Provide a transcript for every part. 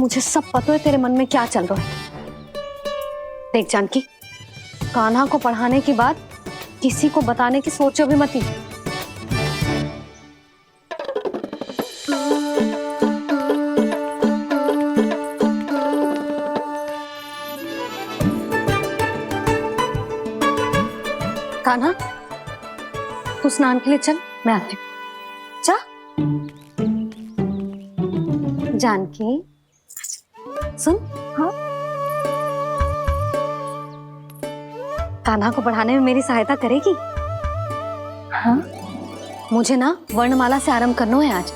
मुझे सब पता है तेरे मन में क्या चल रहा है। देख जानकी, कान्हा को पढ़ाने की बात किसी को बताने की सोचो भी मत ही। कान्हा, तू स्नान के लिए चल, मैं आती हूँ। जा। जानकी सुन। हाँ, कान्हा को पढ़ाने में मेरी सहायता करेगी? हाँ, मुझे ना वर्णमाला से आरंभ करना है आज।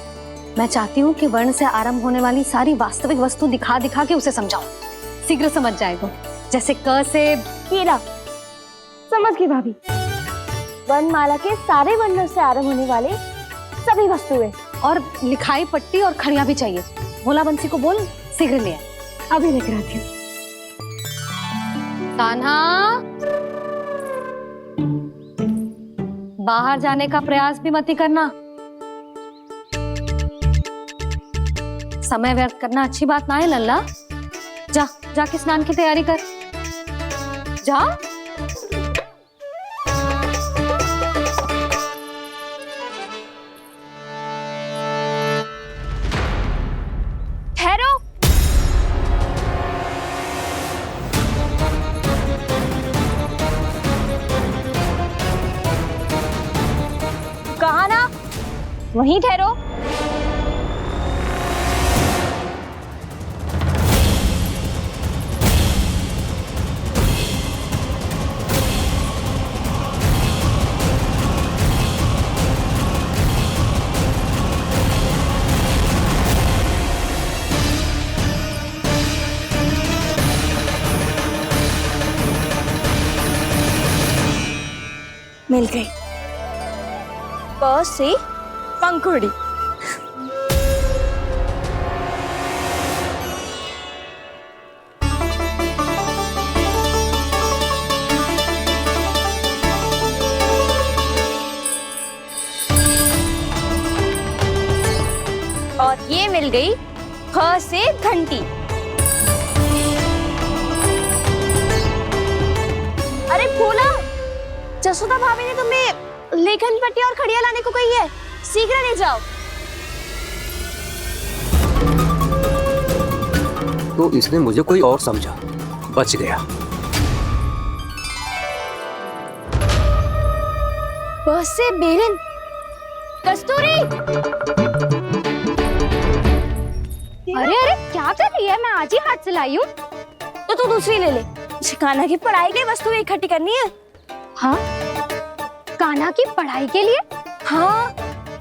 मैं चाहती हूँ कि वर्ण से आरंभ होने वाली सारी वास्तविक वस्तु दिखा दिखा के उसे समझाऊं। शीघ्र समझ जाएगा। जैसे क से कीड़ा। समझ गई भाभी। वर्णमाला के सारे वर्णों से आरंभ होने वाले सभी वस्तुएं, और लिखाई पट्टी और खड़िया भी चाहिए। भोला बंसी को बोल शीघ्र ले आए। अभी लेकर आती हूँ। कान्हा, बाहर जाने का प्रयास भी मत ही करना। समय व्यर्थ करना अच्छी बात ना है लल्ला। जा, जाके स्नान की तैयारी कर। जा। ठहरो। कहा ना, वहीं ठहरो। मिल गई। प से पंखुड़ी। और ये मिल गई ख से घंटी। अरे भोला, जसोदा भाभी ने तुम्हें लेखन पट्टी और खड़िया लाने को कही है, शीघ्र ले जाओ। तो इसने मुझे कोई और समझा, बच गया। बस से बेरन। कस्तूरी। अरे अरे क्या कर रही है? मैं आज ही हाथ से लाई हूँ। तो तू दूसरी ले ले। कान्हा की पढ़ाई के वस्तुएं इकट्ठी करनी है। हाँ, कान्हा की पढ़ाई के लिए? हाँ,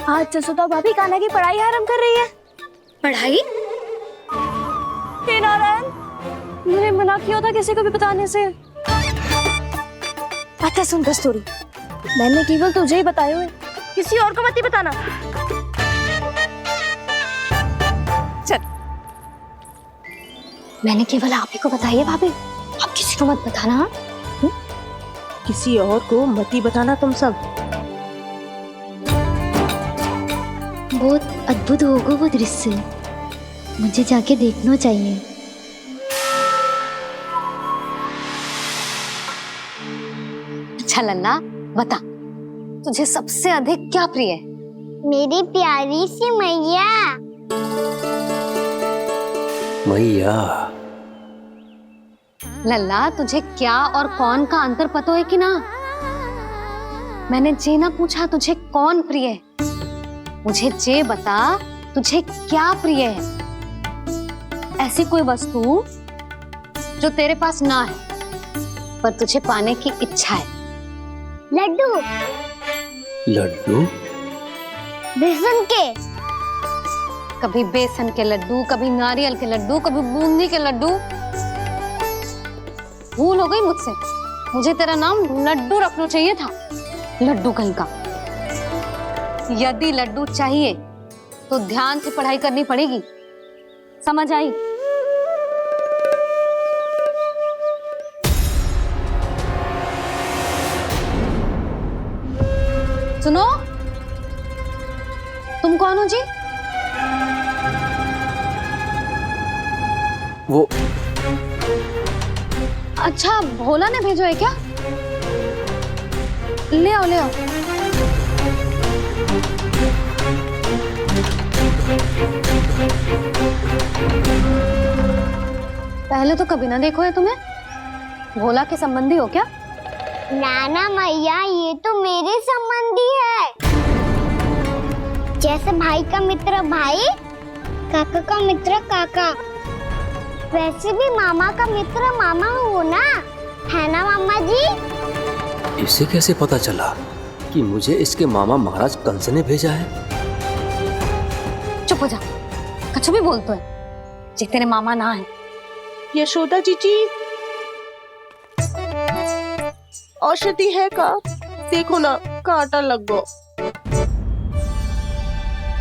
आज जसोदा भाभी कान्हा की पढ़ाई आरंभ कर रही है। पढ़ाई? हे नारायण, मैंने मना किया था किसी को भी बताने से। अच्छा सुन कस्तूरी, मैंने केवल तुझे ही बताए हुए, किसी और को मत ही बताना। चल। मैंने केवल आप ही को बताई है भाभी, आप किसी को मत बताना। हाँ? किसी और को मत ही बताना तुम सब। बहुत अद्भुत होगा वो दृश्य, मुझे जाके देखना चाहिए। अच्छा लल्ला, बता तुझे सबसे अधिक क्या प्रिय है? मेरी प्यारी सी मैया। मैया। लल्ला, तुझे क्या और कौन का अंतर पता है कि ना? मैंने जे ना पूछा तुझे कौन प्रिय है, मुझे जे बता तुझे क्या प्रिय है। ऐसी कोई वस्तु जो तेरे पास ना है पर तुझे पाने की इच्छा है। लड्डू। लड्डू? बेसन के। कभी बेसन के लड्डू, कभी नारियल के लड्डू, कभी बूंदी के लड्डू। भूल हो गई मुझसे, मुझे तेरा नाम लड्डू रखना चाहिए था। लड्डू कहीं का। यदि लड्डू चाहिए तो ध्यान से पढ़ाई करनी पड़ेगी, समझ आई? सुनो, तुम कौन हो जी? वो अच्छा, भोला ने भेजो है क्या? ले आओ ले आओ। पहले तो कभी ना देखो है तुम्हें। भोला के संबंधी हो क्या? नाना मैया, ये तो मेरे संबंधी है। जैसे भाई का मित्र भाई, काका का मित्र काका, वैसे भी मामा का मित्र मामा हो ना, है ना मामा जी? इसे कैसे पता चला कि मुझे इसके मामा महाराज कंस ने भेजा है? चुप हो जा, कुछ भी बोलते है जे तेरे मामा ना है। यशोदा जीजी, औषधि है का? देखो ना, कांटा लग गो।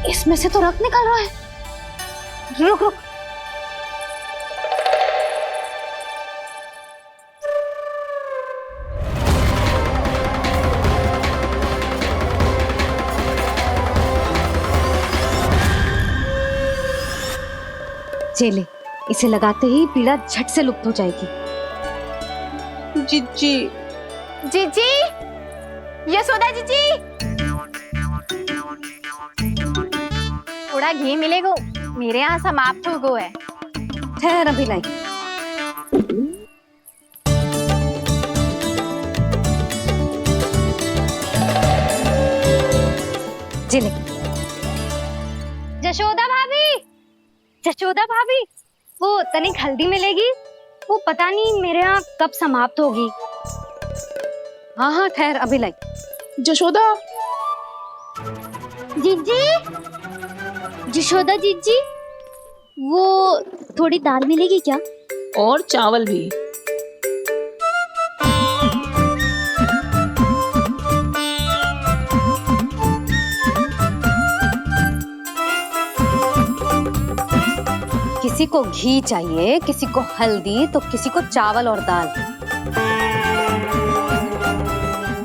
इसमें से तो रक्त निकल रहा है। रुक रुक। चले, इसे लगाते ही पीड़ा झट से लुप्त हो जाएगी। जीजी, जीजी, यशोदा जीजी, थोड़ा घी मिलेगा, मेरे यहाँ समाप्त हो गो है। ठहर अभी लाई। जिले। जशोदा भाभी, जशोदा भाभी, वो तनिक हल्दी मिलेगी? वो पता नहीं मेरे यहाँ कब समाप्त होगी। हाँ हाँ ठहर अभी लाई। जशोदा, जीजी, यशोदा जीजी, वो थोड़ी दाल मिलेगी क्या? और चावल भी। किसी को घी चाहिए, किसी को हल्दी, तो किसी को चावल और दाल।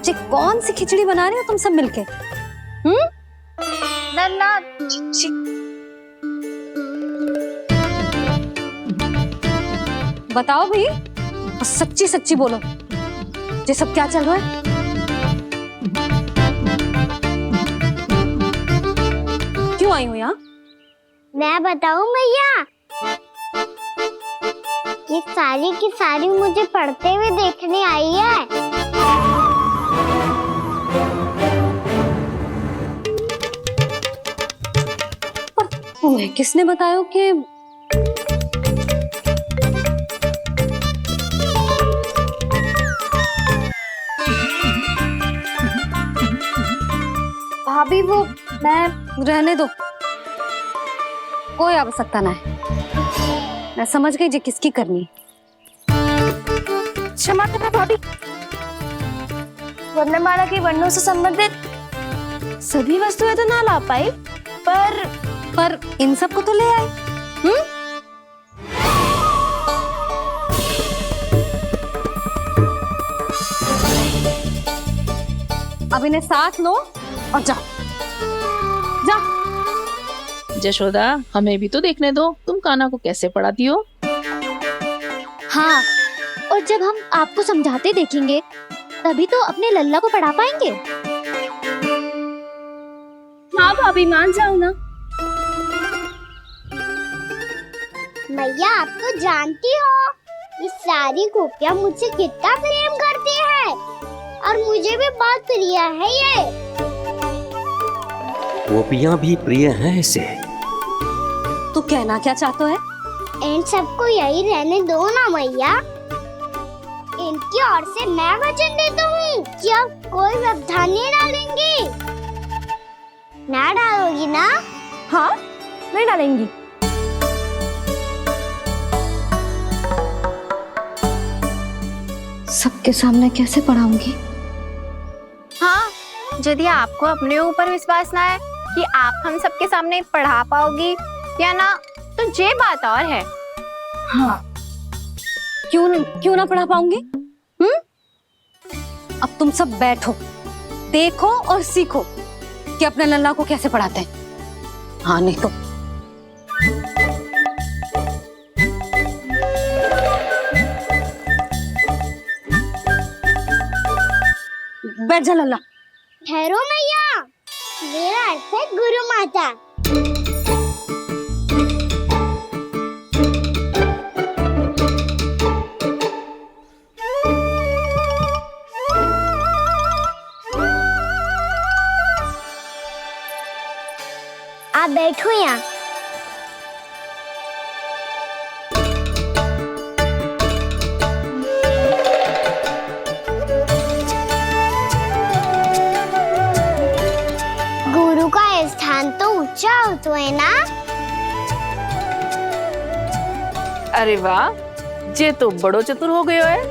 जी कौन सी खिचड़ी बना रहे हो तुम सब मिलके? नन्ना, बताओ भाई, और सच्ची सच्ची बोलो, ये सब क्या चल रहा है? क्यों आई हो यहाँ? मैं बताऊं भैया, ये सारी की सारी मुझे पढ़ते हुए देखने आई है। पर तुम्हें किसने बताया कि भाभी वो मैं रहने दो, कोई आवश्यकता ना है। मैं समझ गई जे किसकी करनी। क्षमा करना भाभी, वर्णमाला के वर्णों से संबंधित सभी वस्तुएं तो ना ला पाई, पर इन सब को तो ले आए। अब इन्हें साथ लो और जाओ। जा। जशोदा, हमें भी तो देखने दो, तुम कान्हा को कैसे पढ़ाती हो। हाँ, और जब हम आपको समझाते देखेंगे तभी तो अपने लल्ला को पढ़ा पाएंगे। हाँ भाभी, मान जाओ ना। मैया, आप तो जानती हो ये सारी गोपियां मुझसे कितना प्रेम करती है, और मुझे भी बहुत प्रिय है ये। गोपियां भी प्रिय हैं इसे। तू कहना क्या चाहता है? इन सबको यही रहने दो ना मैया। इनकी ओर से मैं वचन देता हूँ कि अब कोई व्यवधान नहीं डालेंगी। ना डालोगी ना? हाँ, मैं डालेंगी। सबके सामने कैसे पढ़ाऊंगी? हाँ, यदि आपको अपने ऊपर विश्वास ना है कि आप हम सबके सामने पढ़ा पाओगी या ना, तो ये बात और है। हाँ, क्यों ना पढ़ा पाऊंगी? अब तुम सब बैठो, देखो और सीखो कि अपने लल्ला को कैसे पढ़ाते हैं। हाँ नहीं तो बैठ जा लल्ला। ठहरो मैया, मेरा अर्थ है गुरु माता। आप बैठो यहाँ। गुरु का स्थान तो ऊंचा होता है ना। अरे वाह, जे तो बड़ो चतुर हो गयो है।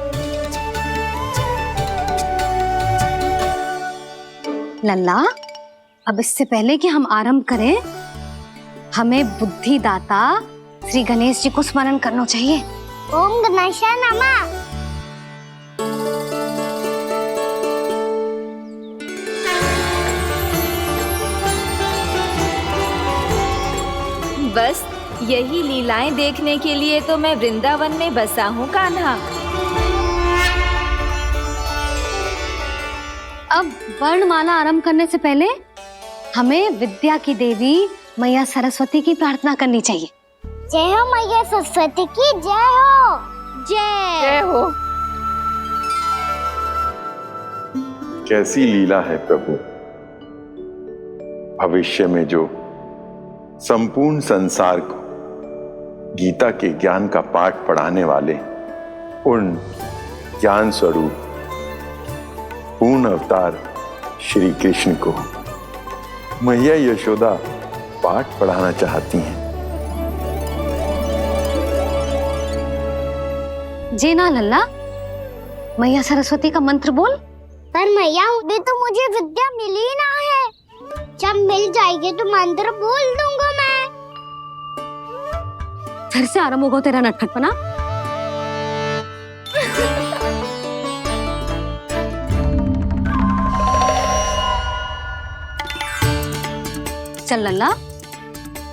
लल्ला, अब इससे पहले कि हम आरंभ करें, हमें बुद्धिदाता श्री गणेश जी को स्मरण करना चाहिए। ओम गणेशाय नमः। बस यही लीलाएं देखने के लिए तो मैं वृंदावन में बसा हूँ कान्हा। अब वर्णमाला आरंभ करने से पहले हमें विद्या की देवी मैया सरस्वती की प्रार्थना करनी चाहिए। जय हो मैया सरस्वती की जय हो। जय हो। कैसी लीला है प्रभु। भविष्य में जो संपूर्ण संसार को गीता के ज्ञान का पाठ पढ़ाने वाले उन ज्ञान स्वरूप पूर्ण अवतार श्री कृष्ण को मैया यशोदा पाठ पढ़ाना चाहती हैं। जी ना लल्ला, मैया सरस्वती का मंत्र बोल। पर मैया अभी तो मुझे विद्या मिली ना है। जब मिल जाएगी तो मंत्र बोल दूंगा मैं। फिर से आरंभ होगा तेरा नटखटपना। चल लल्ला,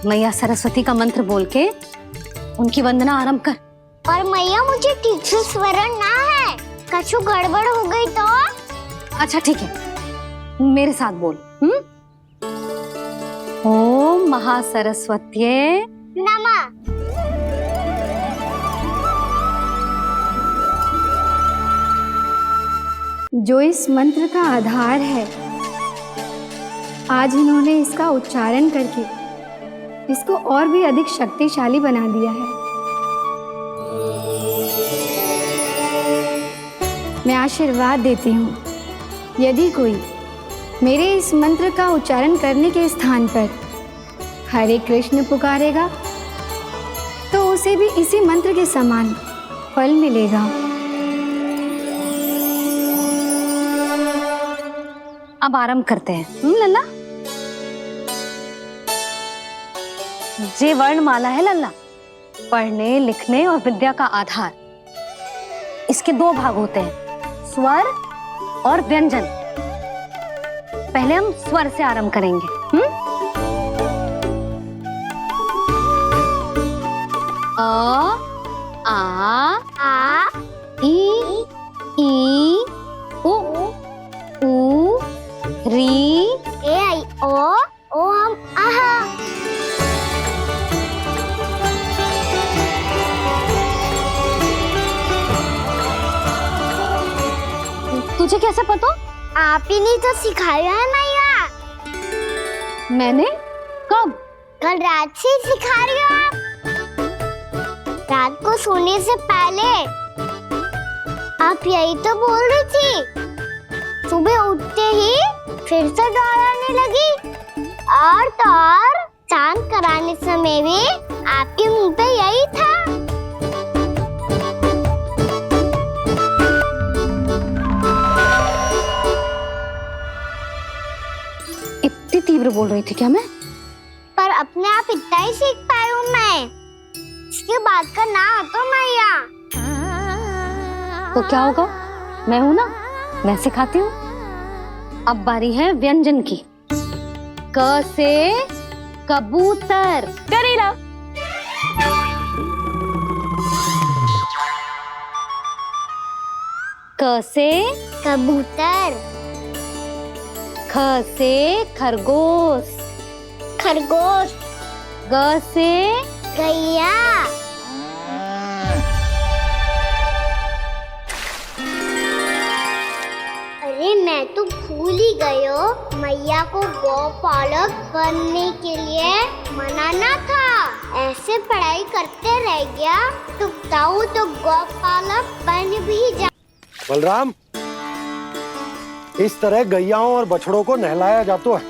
मैया सरस्वती का मंत्र बोल के उनकी वंदना आरंभ कर। और मैया मुझे ठीक से स्मरण ना है, कछु गड़बड़ हो गई तो? अच्छा ठीक है, मेरे साथ बोल। ओम महासरस्वत्ये नमः। जो इस मंत्र का आधार है, आज इन्होंने इसका उच्चारण करके इसको और भी अधिक शक्तिशाली बना दिया है। मैं आशीर्वाद देती हूँ, यदि कोई मेरे इस मंत्र का उच्चारण करने के स्थान पर हरे कृष्ण पुकारेगा तो उसे भी इसी मंत्र के समान फल मिलेगा। अब आरंभ करते हैं। लल्ला, जे वर्णमाला है लल्ला, पढ़ने लिखने और विद्या का आधार। इसके दो भाग होते हैं, स्वर और व्यंजन। पहले हम स्वर से आरंभ करेंगे। अ, आ, ई, उ, री, ए आई ओ हम आहा। तुझे कैसे पता? आप ही ने तो सिखाया है मैया। मैंने? कब? कल रात से सिखा रही हो आप। रात को सोने से पहले आप यही तो बोल रही थी। सुबह उठते ही फिर से दोहराने लगी, और तो और चांद कराने समय भी आपके मुंह पे यही था। इतनी तीव्र बोल रही थी क्या मैं? पर अपने आप इतना ही सीख पाई हूँ मैं। इसके बाद का ना तो मैया। तो क्या होगा? मैं हूं ना, मैं सिखाती हूँ। अब बारी है व्यंजन की। क से कबूतर। करेला। क से कबूतर। ख से खरगोश, खरगोश। ग से गैया। अरे मैं तो भूल ही गई हूँ, मैया को गौपालक बनने के लिए मनाना था। ऐसे पढ़ाई करते रह गया तो ताऊ तो गौपालक बन भी जा। बलराम, इस तरह गैयाओं और बछड़ों को नहलाया जाता है,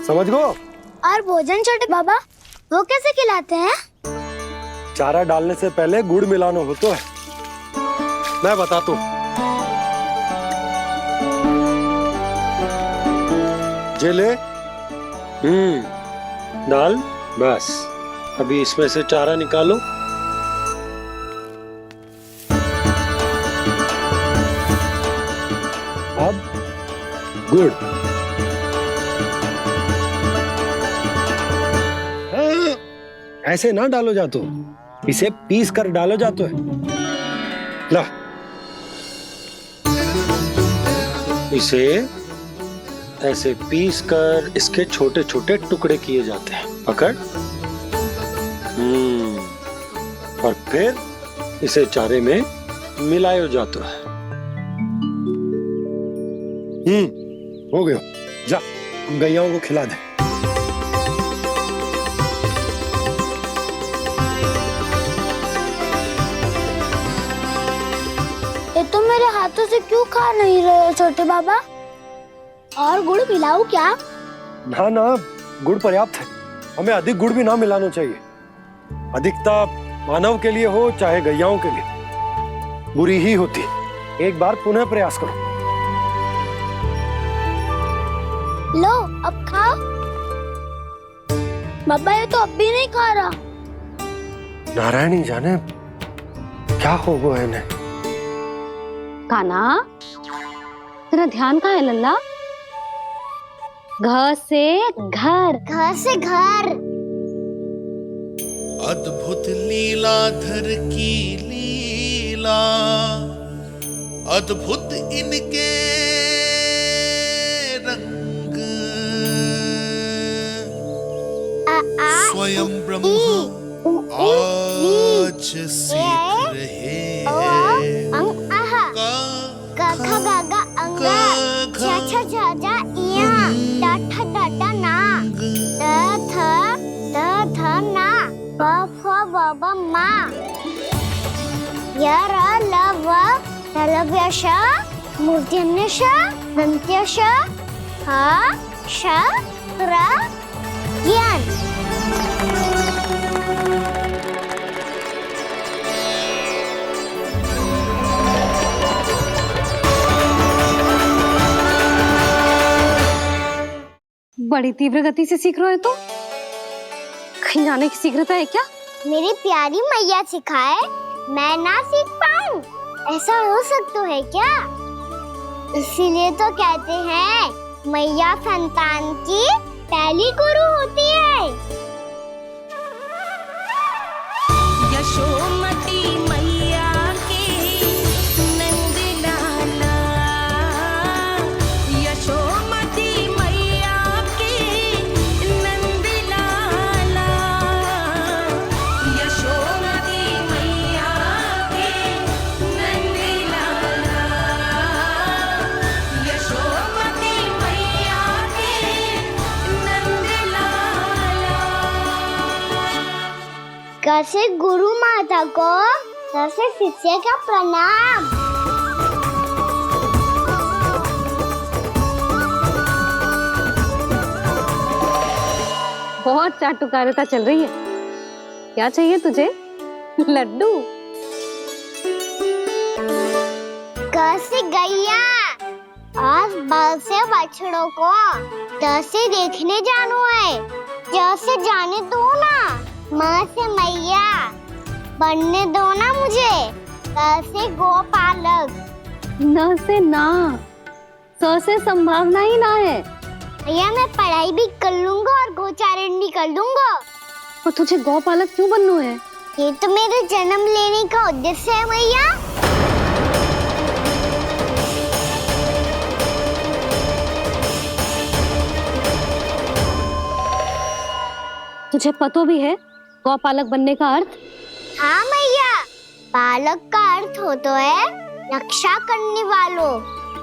समझ गो? और भोजन छोटे बाबा, वो कैसे खिलाते हैं? चारा डालने से पहले गुड़ मिलाना होता है, मैं बताता हूँ। जे ले, डाल, बस। अभी इसमें से चारा निकालो। अब गुड़। हाँ, ऐसे ना डालो जातो, इसे पीस कर डालो जातो है। ला, इसे ऐसे पीस कर इसके छोटे छोटे टुकड़े किए जाते हैं। पकड़। और फिर इसे चारे में मिलाया जाता है। हो गया, जा गैयाओं को खिला दे। ये तुम मेरे हाथों से क्यों खा नहीं रहे हो छोटे बाबा? और गुड़ मिलाऊं क्या? ना ना, गुड़ पर्याप्त है। हमें अधिक गुड़ भी ना मिलाना चाहिए। अधिकता मानव के लिए हो चाहे गैयाओं के लिए बुरी ही होती। एक बार पुनः प्रयास करो। लो, अब खाओ। बाबा ये तो अब भी नहीं खा रहा। नारायणी जाने क्या हो गया इन्हें। काना, तेरा ध्यान कहाँ है लल्ला? घ से घर, घर से घर। अद्भुत लीलाधर की लीला, अद्भुत इनके रंग, स्वयं ब्रह्मा आज सीख रहे हैं। गा गा गा अंगा, छा छा छा जा इया, डा ठा डा डा ना, द थ ना, ब फ ब ब मा, य र ल व ललव्य श, मूर्धन्य श, दन्त्य श, ह श र ज्ञान। बड़ी तीव्र गति से सीख रहे हो तो कहीं जाने की शीघ्रता है क्या? मेरी प्यारी मैया सिखाए, मैं ना सीख पाऊं, ऐसा हो सकता है क्या? इसीलिए तो कहते हैं मैया संतान की पहली गुरु होती है। यशोमती मैया के नंद लाला, यशोमती मैया के नंद लाला, यशोमती मैया के नंद लाला, यशोमती मैया के नंद लाला। कैसे गुरु माता को, कैसे शिष्य का प्रणाम। बहुत चाटुकारिता चल रही है। क्या चाहिए तुझे? लड्डू? कैसे गैया और बल से बछड़ों को कैसे देखने जानो है, जैसे जाने दो ना, माँ से मैया बनने दो ना मुझे, कैसे गोपालक। न से ना, स से संभावना ही ना है। भैया मैं पढ़ाई भी कर लूंगा और गोचारण भी कर लूंगा। और तुझे गौपालक क्यों बनना है? ये तो मेरे जन्म लेने का उद्देश्य है भैया। तुझे पतो भी है गौपालक बनने का अर्थ? हाँ मैया, पालक का अर्थ होता है रक्षा करने वालों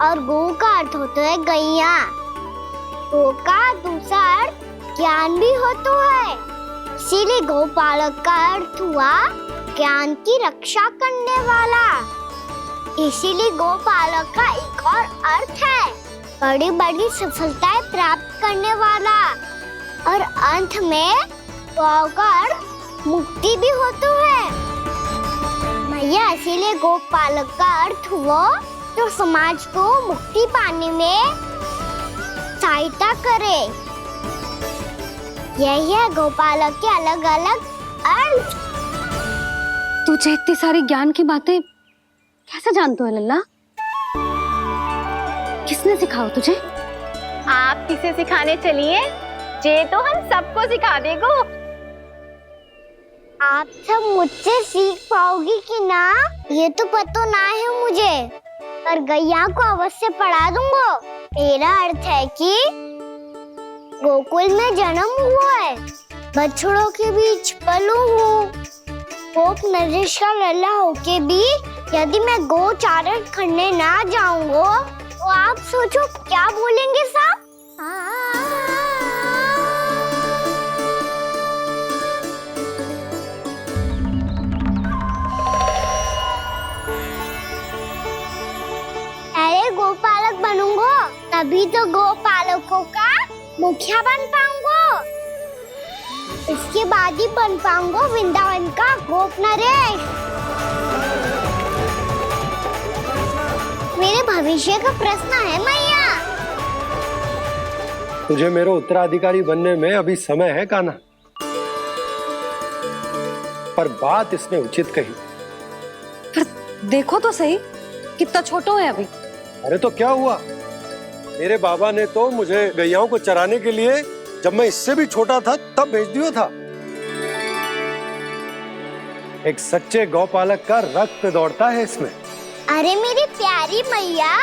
और गौ का अर्थ होता है गैया। गौ का दूसरा अर्थ ज्ञान भी होता है, इसीलिए गौपालक का अर्थ हुआ ज्ञान की रक्षा करने वाला। इसीलिए गौपालक का एक और अर्थ है बड़ी बड़ी सफलताएं प्राप्त करने वाला, और अंत में गौ का अर्थ मुक्ति भी होता है। मैया, इसीलिए गौपालक का अर्थ हुआ जो समाज को मुक्ति पाने में सहायता करे। यही है गौपालक के अलग अलग अर्थ। तुझे इतनी सारी ज्ञान की बातें कैसे जानते हो लल्ला? किसने सिखाओ तुझे? आप किसे सिखाने चलिए, जे तो हम सबको सिखा देगो। आप सब मुझसे सीख पाओगी कि ना ये तो पता ना है मुझे, पर गैया को अवश्य पढ़ा दूंगा। मेरा अर्थ है कि गोकुल में जन्म हुआ है, बछड़ों के बीच पलू हूँ, गोप नरेश का लल्ला होके भी यदि मैं गौ चारण करने ना जाऊंगा तो आप सोचो क्या बोलेंगे साहब? अरे गोपालक बनूंगा तभी तो गोपालकों का मुखिया बन पाऊंगा, इसके बाद ही बन पाऊंगा वृंदावन का गोप नरेश। मेरे भविष्य का प्रश्न है मैया। तुझे मेरा उत्तराधिकारी बनने में अभी समय है कान्हा, पर बात इसने उचित कही। पर देखो तो सही, कितना छोटा है अभी। अरे तो क्या हुआ, मेरे बाबा ने तो मुझे गैयाओं को चराने के लिए जब मैं इससे भी छोटा था तब भेज दिया था। एक सच्चे गौपालक का रक्त दौड़ता है इसमें। अरे मेरी प्यारी मैया,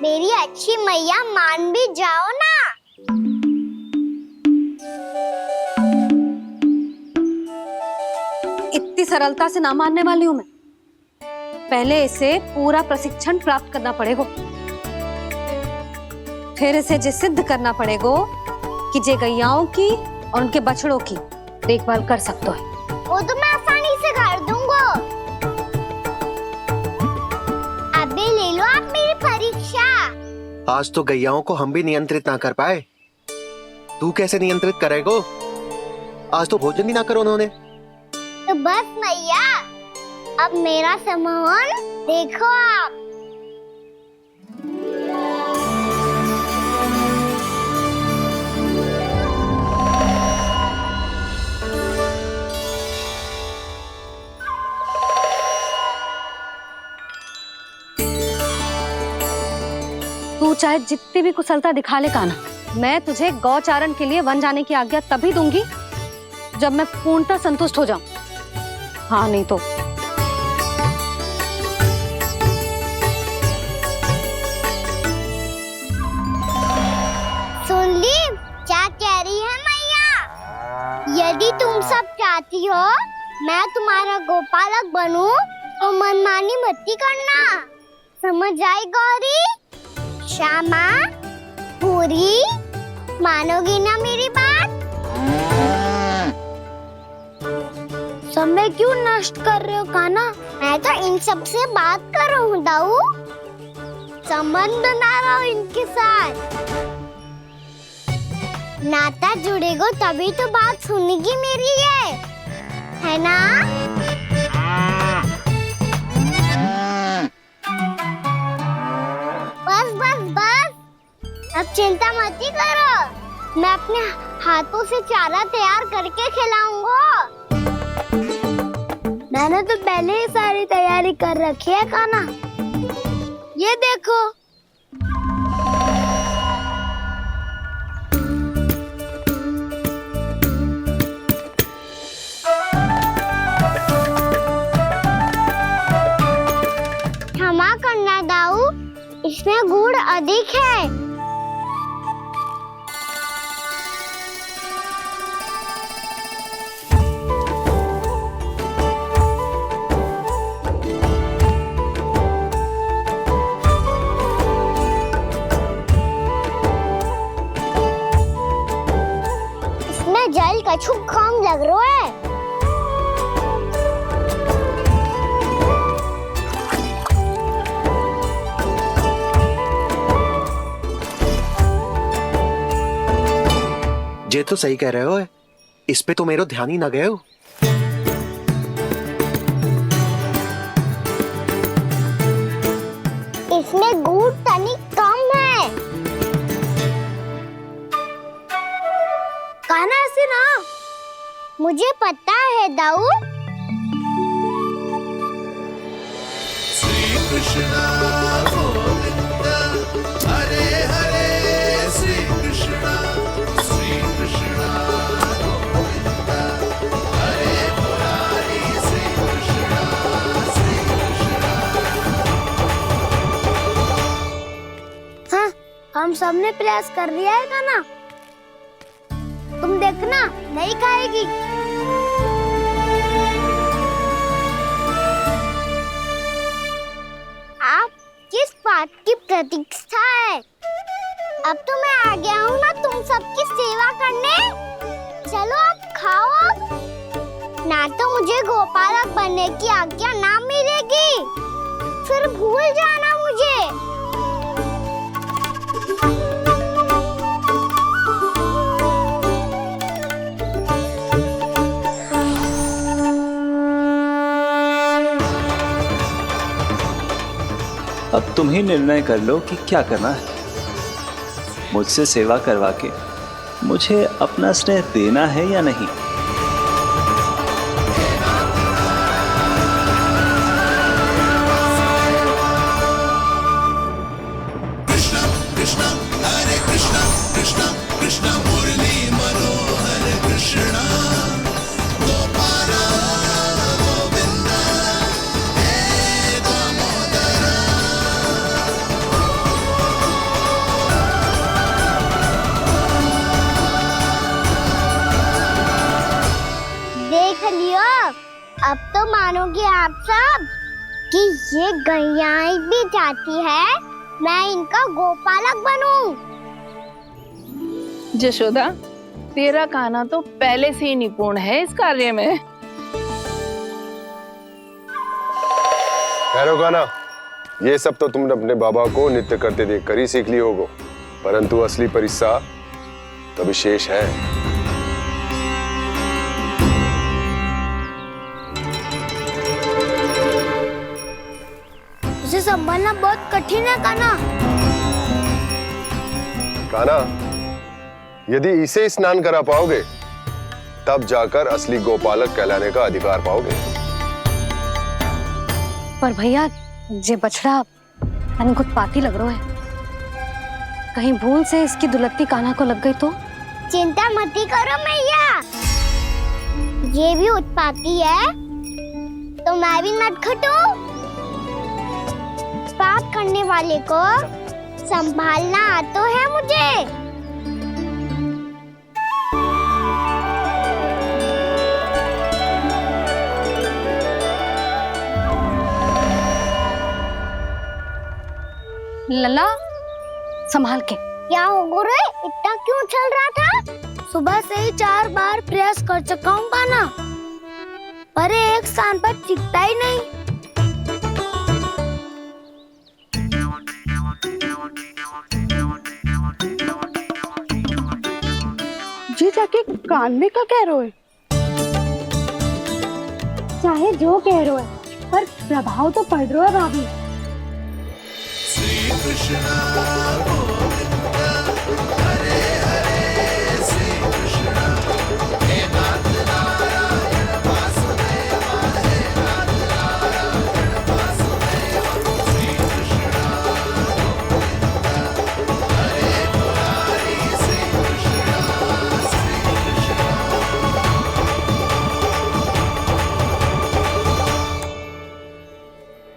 मेरी अच्छी मैया, मान भी जाओ ना। इतनी सरलता से ना मानने वाली हूं मैं। पहले इसे पूरा प्रशिक्षण प्राप्त करना पड़ेगा, फिर इसे ये सिद्ध करना पड़ेगा कि जे गैयाओं की और उनके बछड़ों की देखभाल कर सकते हैं। वो तो मैं आसानी से कर दूंगा। अबे ले लो आप मेरी परीक्षा। आज तो गैयाओं को हम भी नियंत्रित ना कर पाए, तू कैसे नियंत्रित करेगो? आज तो भोजन भी ना करो उन्होंने। तो बस मैया, अब मेरा सम्मान देखो आप। तू चाहे जितनी भी कुशलता दिखा ले कान्हा, मैं तुझे गौचारण के लिए वन जाने की आज्ञा तभी दूंगी जब मैं पूर्णतः संतुष्ट हो जाऊं। हाँ नहीं तो सुन ली क्या कह रही है मैया? यदि तुम सब चाहती हो मैं तुम्हारा गोपालक बनूं तो मनमानी मत करना, समझ आई गौरी? श्यामा, पूरी, मानोगी ना मेरी बात? समय क्यों नष्ट कर रहे हो कान्हा? मैं तो इन सब से बात कर रहा हूँ दाऊ, संबंध बना रहा हूँ इनके साथ। नाता जुड़ेगा तभी तो बात सुनेगी मेरी, ये है ना? बस बस बस, अब चिंता मत ही करो, मैं अपने हाथों से चारा तैयार करके खिलाऊंगा। मैंने तो पहले ही सारी तैयारी कर रखी है कान्हा, ये देखो। क्षमा करना दाऊ, इसमें गुड़ अधिक है। जल कछु कम लग रहा है। ये तो सही कह रहे हो, इस पे तो मेरो ध्यान ही ना गए हो। इसमें गुड़ तनिक कम है। कान्हा ऐसे ना। मुझे पता है दाऊ। श्री कृष्ण गोविंद हरे हरे, श्री कृष्ण गोविंद हरे मुरारी, श्री कृष्ण हाँ, हम सबने प्रयास कर लिया है कान्हा। तुम देखना नहीं खाएगी। आप किस बात की प्रतीक्षा है? अब तो मैं आ गया हूँ ना तुम सबकी सेवा करने। चलो अब खाओ अब। ना तो मुझे गोपालक बनने की आज्ञा ना मिलेगी, फिर भूल जाना मुझे। अब तुम ही निर्णय कर लो कि क्या करना है। मुझसे सेवा करवा के मुझे अपना स्नेह देना है या नहीं। कृष्ण कृष्ण हरे कृष्ण कृष्ण कृष्ण मुरली मनोहर कृष्ण गोपाल गोविंद हे दामोदर। देख लियो, अब तो मानोगे आप सब कि ये गैयाएं भी चाहती है मैं इनका गोपालक बनूं। जशोदा, तेरा कान्हा तो पहले से ही निपुण है इस कार्य में। खैर होगा ना, ये सब तो तुमने अपने बाबा को नृत्य करते देखकर ही सीख ली होगो, परंतु असली परिस्सा तो विशेष है। उसे संभालना बहुत कठिन है कान्हा। कान्हा, यदि इसे स्नान करा पाओगे तब जाकर असली गोपालक कहलाने का अधिकार पाओगे। पर भैया, ये बछड़ा कुछ पाती लग रहा है। कहीं भूल से इसकी दुलत्ती कान्हा को लग गई तो? चिंता मत करो मैया, ये भी उत्पाती है तो मैं भी नटखट हूँ। पाप करने वाले को संभालना आता है मुझे। लला, संभाल के। क्या हो गुरु, इतना क्यों चल रहा था? सुबह से ही 4 बार प्रयास कर चुका हूँ कान्हा, पर एक स्थान पर टिकता ही नहीं। जी जाके कान में क्या कह रहे हो? चाहे जो कह रहे हो, पर प्रभाव तो पड़ रहा है भाभी। श्री कृष्ण गोविंद हरे हरे, श्री कृष्ण हे नाथ नारायण वासुदेव, हे नाथ नारायण वासुदेव, श्री कृष्ण गोविंद हरे मुरारी, श्री कृष्ण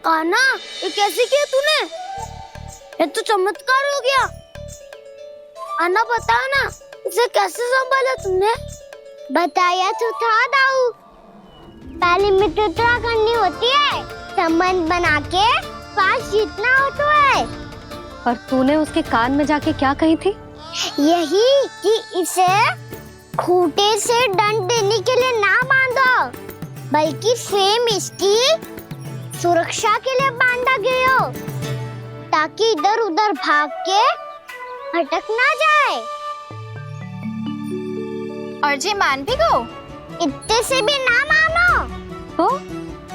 कान्हा, ये कैसे किया तूने? ये तो चमत्कार हो गया। अन्ना बता ना, इसे कैसे संभाला तुमने? बताया तो था दाऊ। पहले मित्रता करनी होती है, संबंध बना के पास जीतना होता है। और तूने उसके कान में जाके क्या कही थी? यही कि इसे खूंटे से दंड देने के लिए ना बांधो, बल्कि स्वयं इसकी सुरक्षा के लिए बांधा गया हो, ताकि इधर उधर भाग के भटक ना जाए। और जी मान भी गो? इतने से भी ना मानो। तो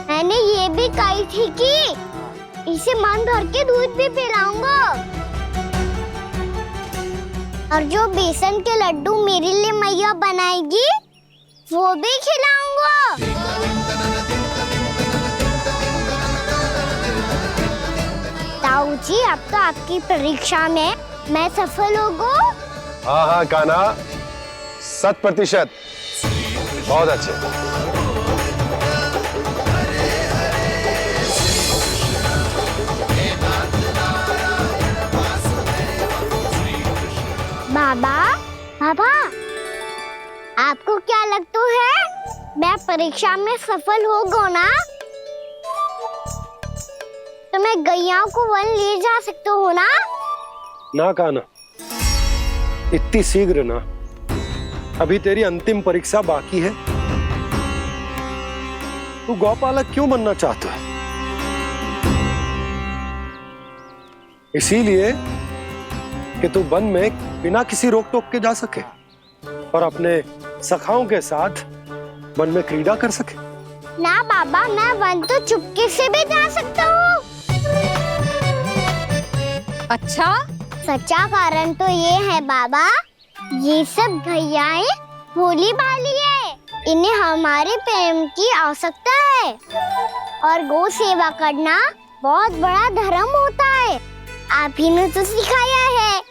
मैंने ये भी कही थी कि इसे मन भर के दूध भी पिलाऊंगा, और जो बेसन के लड्डू मेरे लिए मैया बनाएगी वो भी खिलाऊंगा। ताऊ जी, अब तो आपकी परीक्षा में मैं सफल होगा। हाँ हाँ कान्हा, 100%। बहुत अच्छे। बाबा, बाबा, आपको क्या लगता है मैं परीक्षा में सफल होगा ना? तो मैं गैयाओं को वन ले जा सकता हूँ ना? ना कान्हा, इतनी शीघ्र ना। अभी तेरी अंतिम परीक्षा बाकी है। तू गौपालक क्यों बनना चाहता है? इसीलिए कि तू वन में बिना किसी रोक टोक के जा सके और अपने सखाओं के साथ वन में क्रीड़ा कर सके। ना बाबा, मैं वन तो चुपके से भी जा सकता हूँ। अच्छा, सच्चा कारण तो ये है बाबा, ये सब गैयाएं भोली भाली है, इन्हें हमारे प्रेम की आवश्यकता है, और गौ सेवा करना बहुत बड़ा धर्म होता है। आप ही ने तो सिखाया है,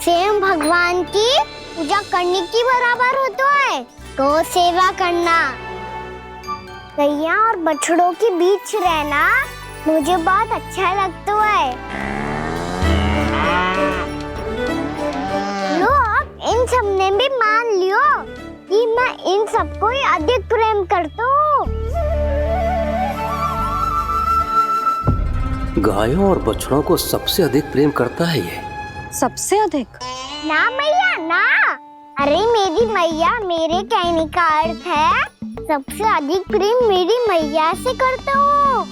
स्वयं भगवान की पूजा करने की बराबर होता है गौ सेवा करना। गैया और बछड़ों के बीच रहना मुझे बहुत अच्छा लगता है। लो, आप इन सब ने भी मान लियो कि मैं इन सबको ही अधिक प्रेम करता हूँ। गायों और बछड़ों को सबसे अधिक प्रेम करता है ये। सबसे अधिक? ना मैया ना, अरे मेरी मैया, मेरे कहने का अर्थ है सबसे अधिक प्रेम मेरी मैया से करता हूँ,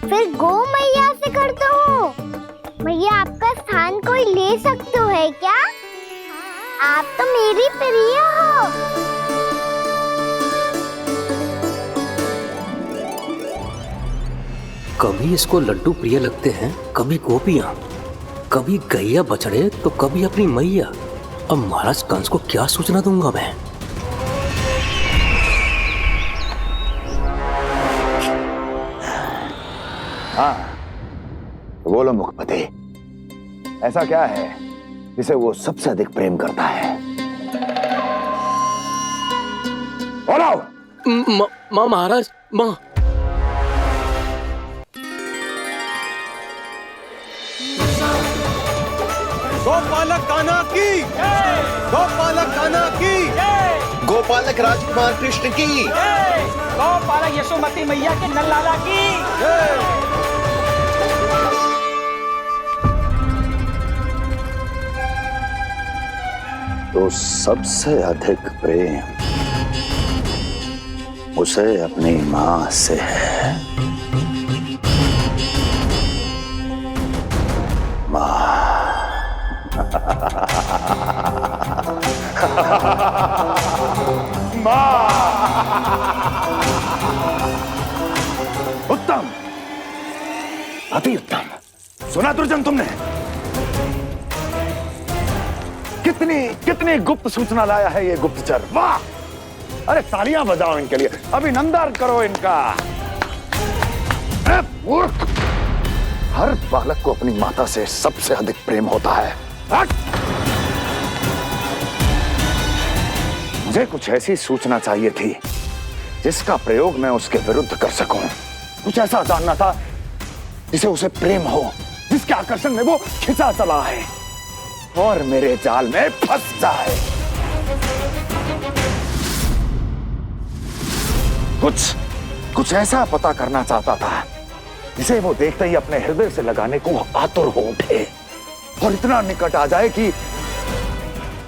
फिर गौ मैया से करता हूँ। मैया, आपका स्थान कोई ले सकते है क्या? आप तो मेरी प्रिय हो। कभी इसको लड्डू प्रिय लगते हैं, कभी गोपियां, कभी गैया बछड़े, तो कभी अपनी मैया। अब महाराज कंस को क्या सूचना दूंगा मैं? हाँ, बोलो मुखपति, ऐसा क्या है जिसे वो सबसे अधिक प्रेम करता है? बोलो। माँ महाराज, माँ। गोपालक कान्हा की, गोपालक कान्हा की, गोपालक राजकुमार कृष्ण की, गोपालक यशोमती मैया के नल्लाला की। तो सबसे अधिक प्रेम उसे अपनी माँ से है। माँ। उत्तम, अति उत्तम। सुना दुर्जन तुमने? कितनी कितनी गुप्त सूचना लाया है ये गुप्तचर। वाह! अरे तालियां बजाओ इनके लिए, अभिनंदन करो इनका। मूर्ख! हर बालक को अपनी माता से सबसे अधिक प्रेम होता है। मुझे कुछ ऐसी सूचना चाहिए थी जिसका प्रयोग मैं उसके विरुद्ध कर सकूं। कुछ ऐसा जानना था जिसे उसे प्रेम हो, जिसके आकर्षण में वो खिंचा चला है और मेरे जाल में फंस जाए। कुछ ऐसा पता करना चाहता था जिसे वो देखते ही अपने हृदय से लगाने को आतुर हो उठे और इतना निकट आ जाए कि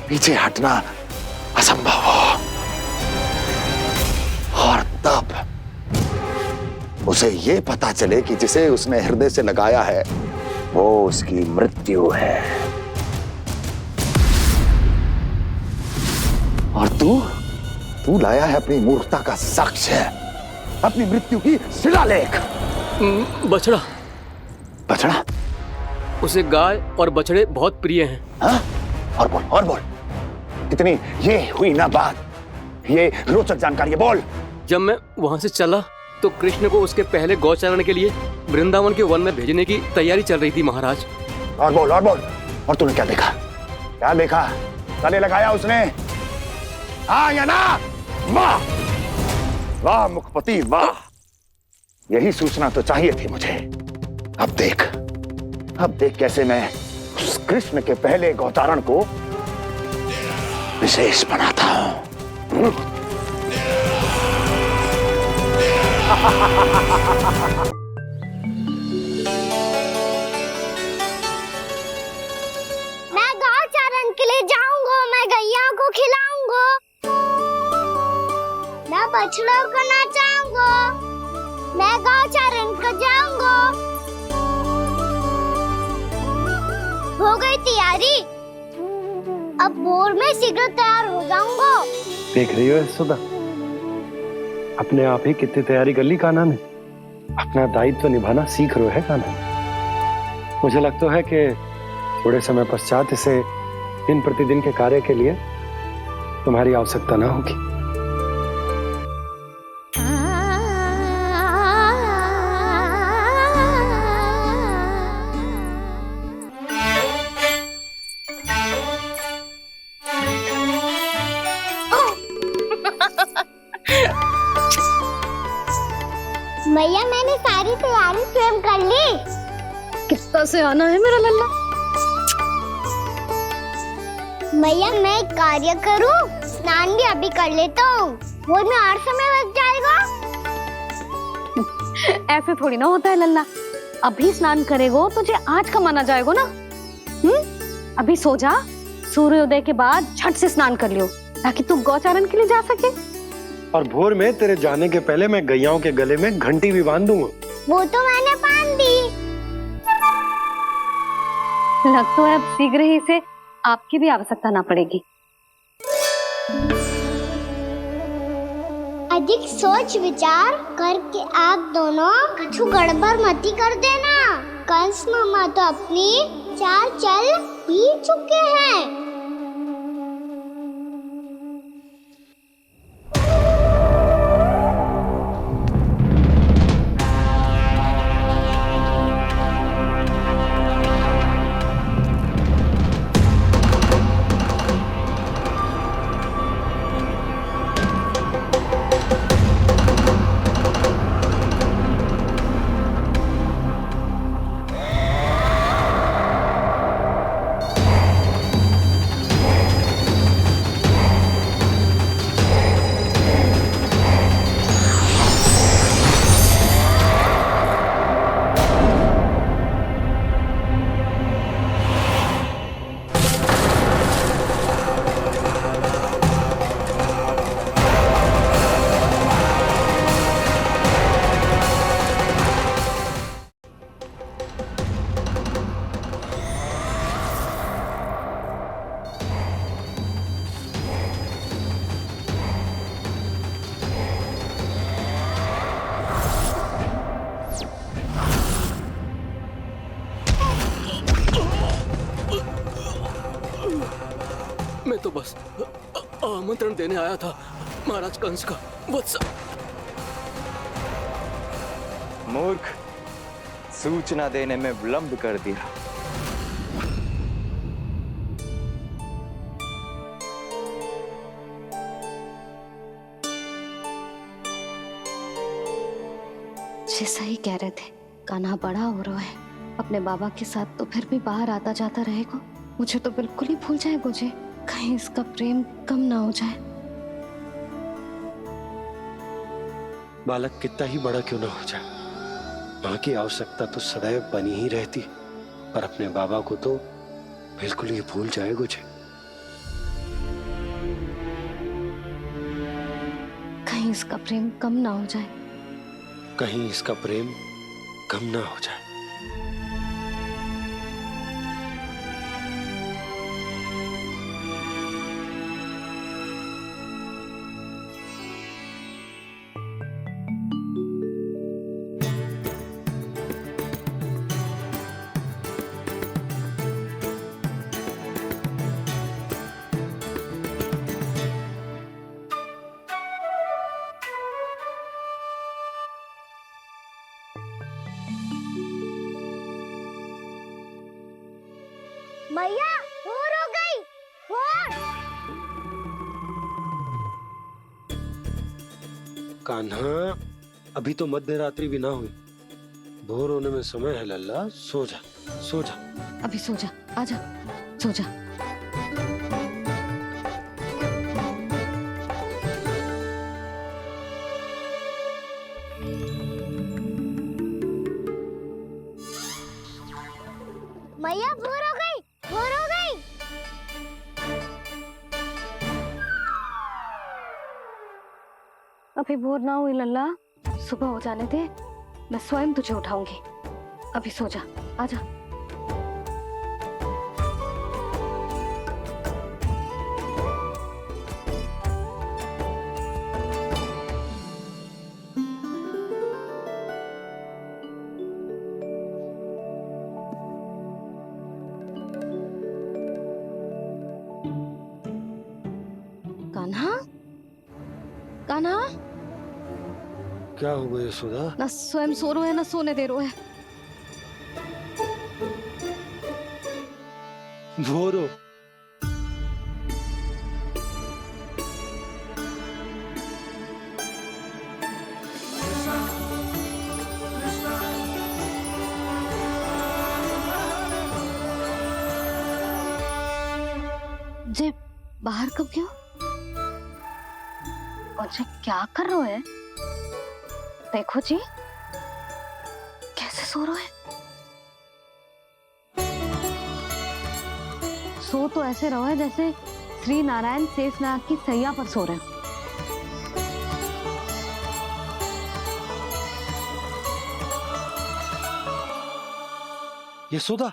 पीछे हटना असंभव हो। और तब उसे ये पता चले कि जिसे उसने हृदय से लगाया है वो उसकी मृत्यु है। और तू लाया है अपनी मूर्खता का साक्ष्य, अपनी मृत्यु की शिलालेख। बछड़ा। बछड़ा? उसे गाय और बछड़े बहुत प्रिय हैं। हाँ? और बोल कितनी ये हुई ना बात, ये रोचक जानकारी बोल। जब मैं वहां से चला तो कृष्ण को उसके पहले गौचारण के लिए वृंदावन के वन में भेजने की तैयारी चल रही थी महाराज। और बोल और तूने क्या देखा? गले लगाया उसने? हाँ या ना? वाह वाह मुखपति वाह, यही सूचना तो चाहिए थी मुझे। अब देख कैसे मैं उस कृष्ण के पहले गौचारण को विशेष बनाता हूं। मैं गौचारण के लिए जाऊंगा, मैं गैया को खिलाऊंगा, मैं बछड़ों को नचाऊंगा, मैं गौचारण को जाऊंगा। हो गई तैयारी, अब भोर में शीघ्र तैयार हो जाऊंगा। देख रही हो यशोदा, अपने आप ही कितनी तैयारी कर ली कान्हा ने। अपना दायित्व निभाना सीख रहे है कान्हा। मुझे लगता है कि थोड़े समय पश्चात इसे दिन प्रतिदिन के कार्य के लिए तुम्हारी आवश्यकता ना होगी। मैया मैंने सारी तैयारी स्वयं कर ली। कितना से आना है मेरा लल्ला? मैया मैं एक कार्य करूं, स्नान भी अभी कर लेता हूँ, वो में और समय लग जाएगा। ऐसे थोड़ी ना होता है लल्ला, अभी स्नान करेगो तुझे आज का माना जाएगा ना। अभी सो जा, सूर्योदय के बाद झट से स्नान कर लियो ताकि तू गौचारण के लिए जा सके। और भोर में तेरे जाने के पहले मैं गैयाओं के गले में घंटी भी बांध दूंगा। वो तो मैंने बांध दी। लग तो है अब शीघ्र ही इसे आपकी भी आवश्यकता ना पड़ेगी। अधिक सोच विचार करके आप दोनों कछु गड़बड़ मती कर देना। कंस मामा तो अपनी चाल चल ही चुके हैं। मैं तो बस आमंत्रण देने आया था महाराज कंस का। वत्स मूर्ख, सूचना देने में विलंब कर दिया। जैसा ही कह रहे थे, कान्हा बड़ा हो रहा है, अपने बाबा के साथ तो फिर भी बाहर आता जाता रहेगा। मुझे तो बिल्कुल ही भूल जाएगा मुझे, कहीं इसका प्रेम कम ना हो जाए। बालक कितना ही बड़ा क्यों ना हो जाए, माँ की आवश्यकता तो सदैव बनी ही रहती, पर अपने बाबा को तो बिल्कुल ही भूल जाए मुझे। इसका प्रेम कम ना हो जाए। कहीं इसका प्रेम कम ना हो जाए। मैया भोर हो गई। भोर। कान्हा, अभी तो मध्य रात्रि भी ना हुई। भोर होने में समय है लल्ला, सो जा सो जा। अभी सो जा, आजा सो जा। मैया भोर हो गई। भोर हो गई। अभी भोर ना हुई लल्ला, सुबह हो जाने दे, मैं स्वयं तुझे उठाऊंगी। अभी सो जा, आजा। कान्हा, कान्हा, क्या हो गया यशोदा? ना स्वयं सो रहे है ना सोने दे रहे है। भोर हो। जे बाहर कब क्यों? और जे क्या कर रहे है? देखो जी, कैसे सो रहे हैं। सो तो ऐसे रहो है जैसे श्री नारायण शेषनाग की सैया पर सो रहे हैं। यशोदा,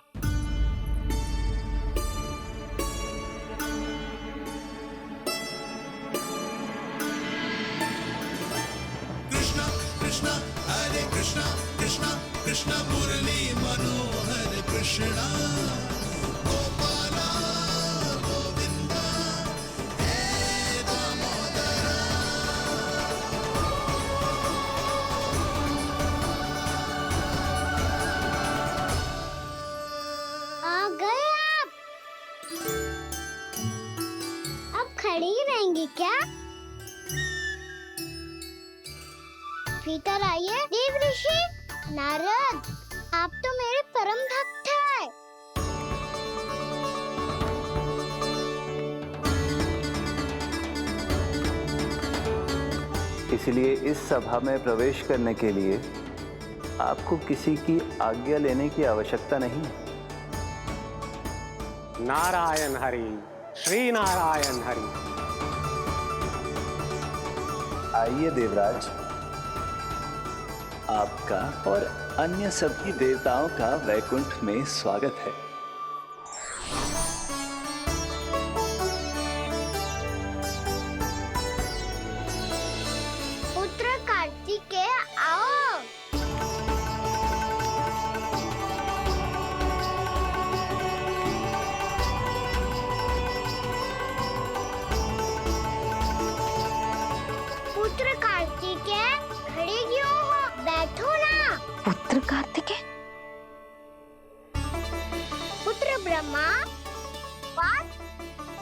कृष्णा हरे कृष्णा कृष्णा कृष्णा मुरली मनोहर कृष्णा गोपाला गोविंदा हे दामोदरा। आ गए आप। अब खड़ी ही रहेंगी क्या? भीतर आइए। देव ऋषि नारद, आप तो मेरे परम भक्त हैं। इसलिए इस सभा में प्रवेश करने के लिए आपको किसी की आज्ञा लेने की आवश्यकता नहीं है। नारायण हरि, श्री नारायण हरि। आइए देवराज, आपका और अन्य सभी देवताओं का वैकुंठ में स्वागत है। पुत्र कार्तिकेय आओ। पुत्र कार्तिकेय खड़े क्यों हो? बैठो ना। पुत्र कार्तिकेय? पुत्र ब्रह्मा, बात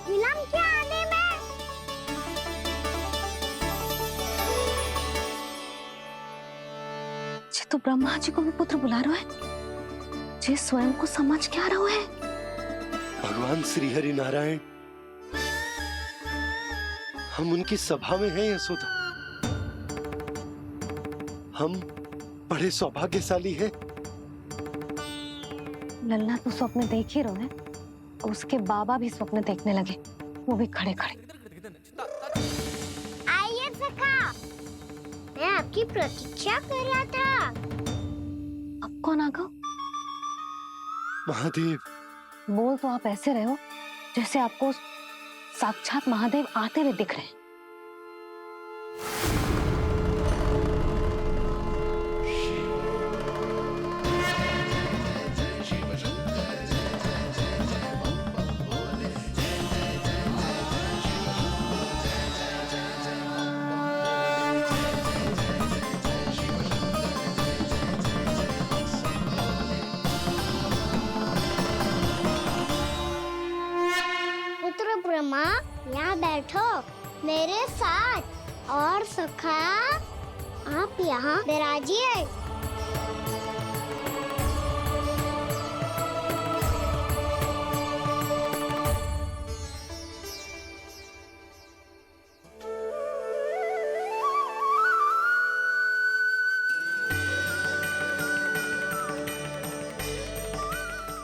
विलंब क्या आने में? जे तो ब्रह्मा जी को भी पुत्र बुला रहे है, जे स्वयं को समझ क्या रहे है। भगवान श्री हरि नारायण, हम उनकी सभा में हैं यशोदा। हम बड़े सौभाग्यशाली हैं। लल्ला तो स्वप्न देख ही रहे हैं, उसके बाबा भी स्वप्न देखने लगे, वो भी खड़े खड़े। आइए सखा, मैं आपकी प्रतीक्षा कर रहा था। अब कौन आ गया? महादेव। बोल तो आप ऐसे रहे हो जैसे आपको साक्षात महादेव आते हुए दिख रहे हैं। ब्रह्मा यहाँ बैठो मेरे साथ और सखा आप यहाँ विराजिए।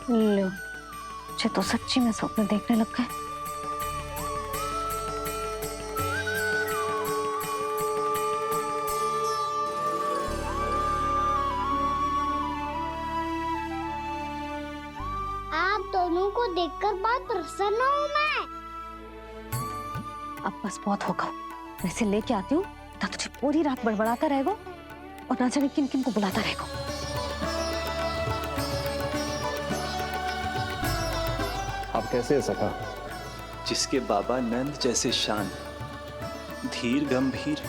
लो, मुझे तो सच्ची में स्वप्न देखने लग गए। दोनों को देखकर बहुत प्रसन्न हूँ मैं। अब बस बहुत होगा। वैसे लेके आती हूँ ना, तुझे पूरी रात बड़बड़ाता रहेगा और ना जाने किन किन को बुलाता रहेगा। आप कैसे है सखा? जिसके बाबा नंद जैसे शांत, धीर गंभीर,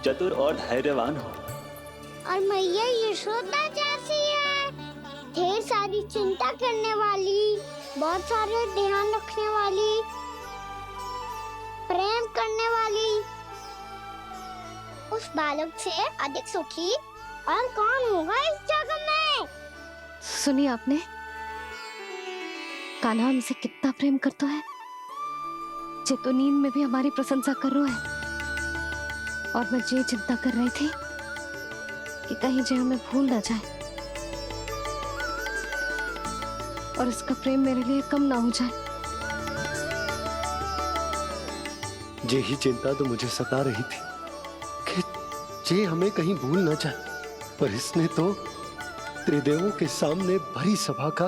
चतुर और धैर्यवान हो, और मैया यशोदा जैसी है, ढेर सारी चिंता करने वाली, बहुत सारे ध्यान रखने वाली, प्रेम करने वाली। उस बालक से अधिक सुखी और कौन होगा इस जगत में? सुनिए आपने, कान्हा हमसे कितना प्रेम करता है, जे तो नींद में भी हमारी प्रशंसा कर रहा है। और मैं ये चिंता कर रही थी कि कहीं जे हमें भूल ना जाए और इसका प्रेम मेरे लिए कम ना हो जाए। यही चिंता तो मुझे सता रही थी कि जे हमें कहीं भूल ना जाए, पर इसने तो त्रिदेवों के सामने भरी सभा का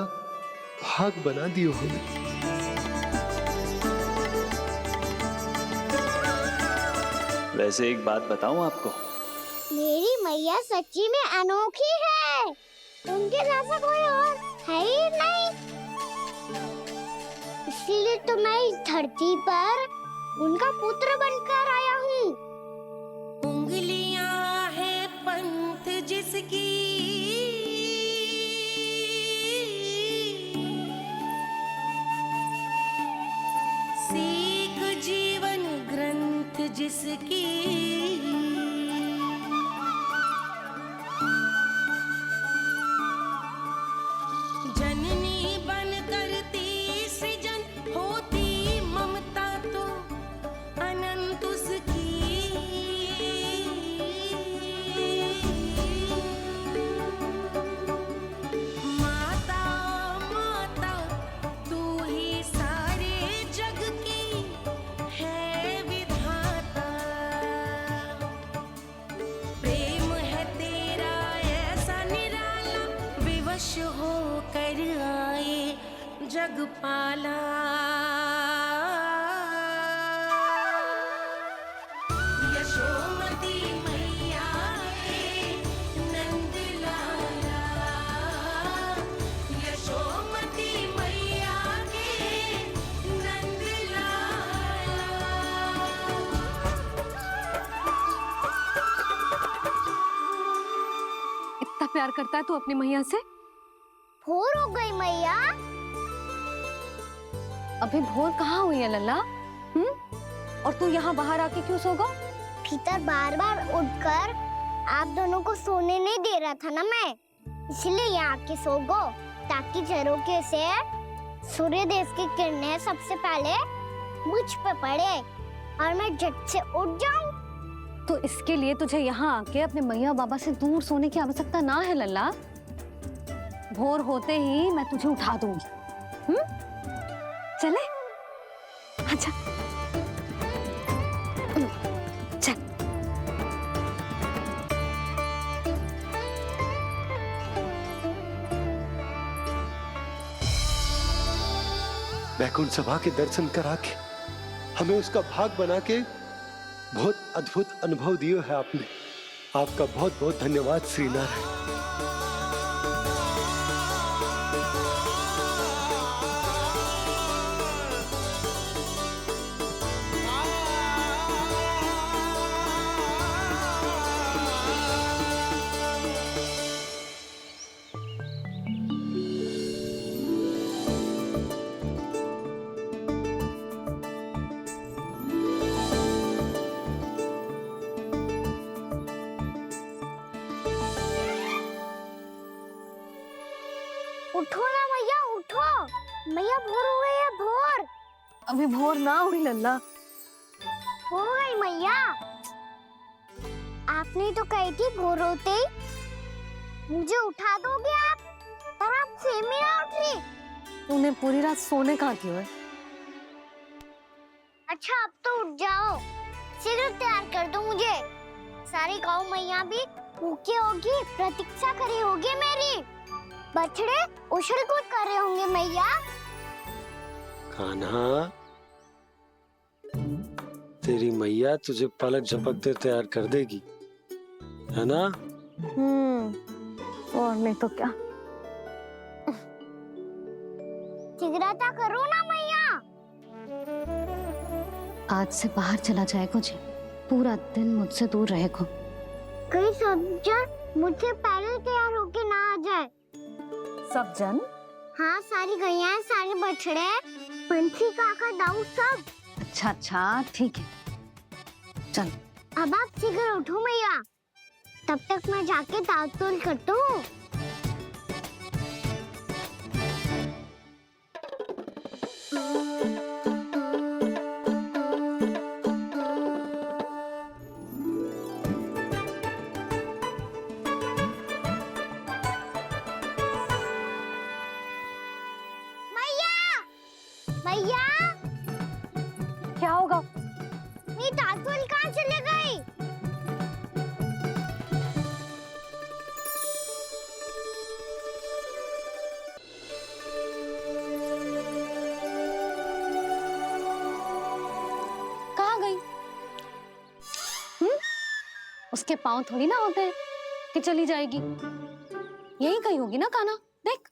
भाग बना दियो हमें। वैसे एक बात बताऊं आपको, मेरी मैया सच्ची में अनोखी है, उनके जैसा कोई और है ही नहीं। इसीलिए तो मैं इस धरती पर उनका पुत्र बनकर आया हूँ। उंगलियां है पंथ जिसकी, सीख जीवन ग्रंथ जिसकी, जननी बन करती सृजन, होती ममता तो अनंत उसकी। माता माता तू ही सारे जग की है विधाता, प्रेम है तेरा ऐसा निराला, विवश होकर आए जग पाला। यशोमती मैया के नंद लाला, यशोमती मैया के नंद लाला। इतना प्यार करता है तू अपनी मैया से? भोर हो गई मैया। अभी भोर कहाँ हुई है लल्ला? और तू यहाँ बाहर आके क्यों सो गया? भीतर बार बार उठकर आप दोनों को सोने नहीं दे रहा था ना मैं, इसलिए यहाँ आके सो गो, ताकि झरोखे से सूर्य देव की किरणें सबसे पहले मुझ पे पड़े और मैं झट से उठ जाऊं। तो इसके लिए तुझे यहाँ आके अपने मैया बाबा से दूर सोने की आवश्यकता ना है लल्ला। भोर होते ही मैं तुझे उठा दूंगी। चले? अच्छा चल। वैकुंठ सभा के दर्शन करा के हमें उसका भाग बना के बहुत अद्भुत अनुभव दिया है आपने। आपका बहुत बहुत धन्यवाद श्रीनारायण। उठो ना मैया, उठो। मैया भोर हो गई है, भोर। अभी भोर ना हुई लल्ला। हो गई मैया। आपने तो कही थी भोर होते ही मुझे उठा दोगे आप, पर आप सेम ही ना उठ रही। तूने पूरी रात सोने कहाँ की है? अच्छा अब तो उठ जाओ, शीघ्र तैयार कर दो मुझे। सारी गाँव मैया भी भूखी होगी, प्रतीक्षा करी होगी मेरी। बछड़े उछल कूद कर रहे होंगे मैया। कान्हा, तेरी मैया तुझे पलक झपकते तैयार कर देगी, है ना? और नहीं तो क्या। शीघ्रता करो ना मैया। आज से बाहर चला जाएगा जी, पूरा दिन मुझसे दूर रहेगा। कहीं सब जन मुझसे पहले तैयार होके ना आ जाए। सब जन? हाँ, सारी गैया, सारे बछड़े, पंछी, काका, दाऊ सब। अच्छा अच्छा ठीक है, चल। अब आप शीघ्र उठो मैया, तब तक मैं जाके ताल-तोल करता हूँ। मैया, क्या होगा? मेरी ताल-तोल कहाँ चले गई? कहाँ गई? उसके पाँव थोड़ी ना होते हैं कि चली जाएगी। यही कहीं होगी ना काना, देख।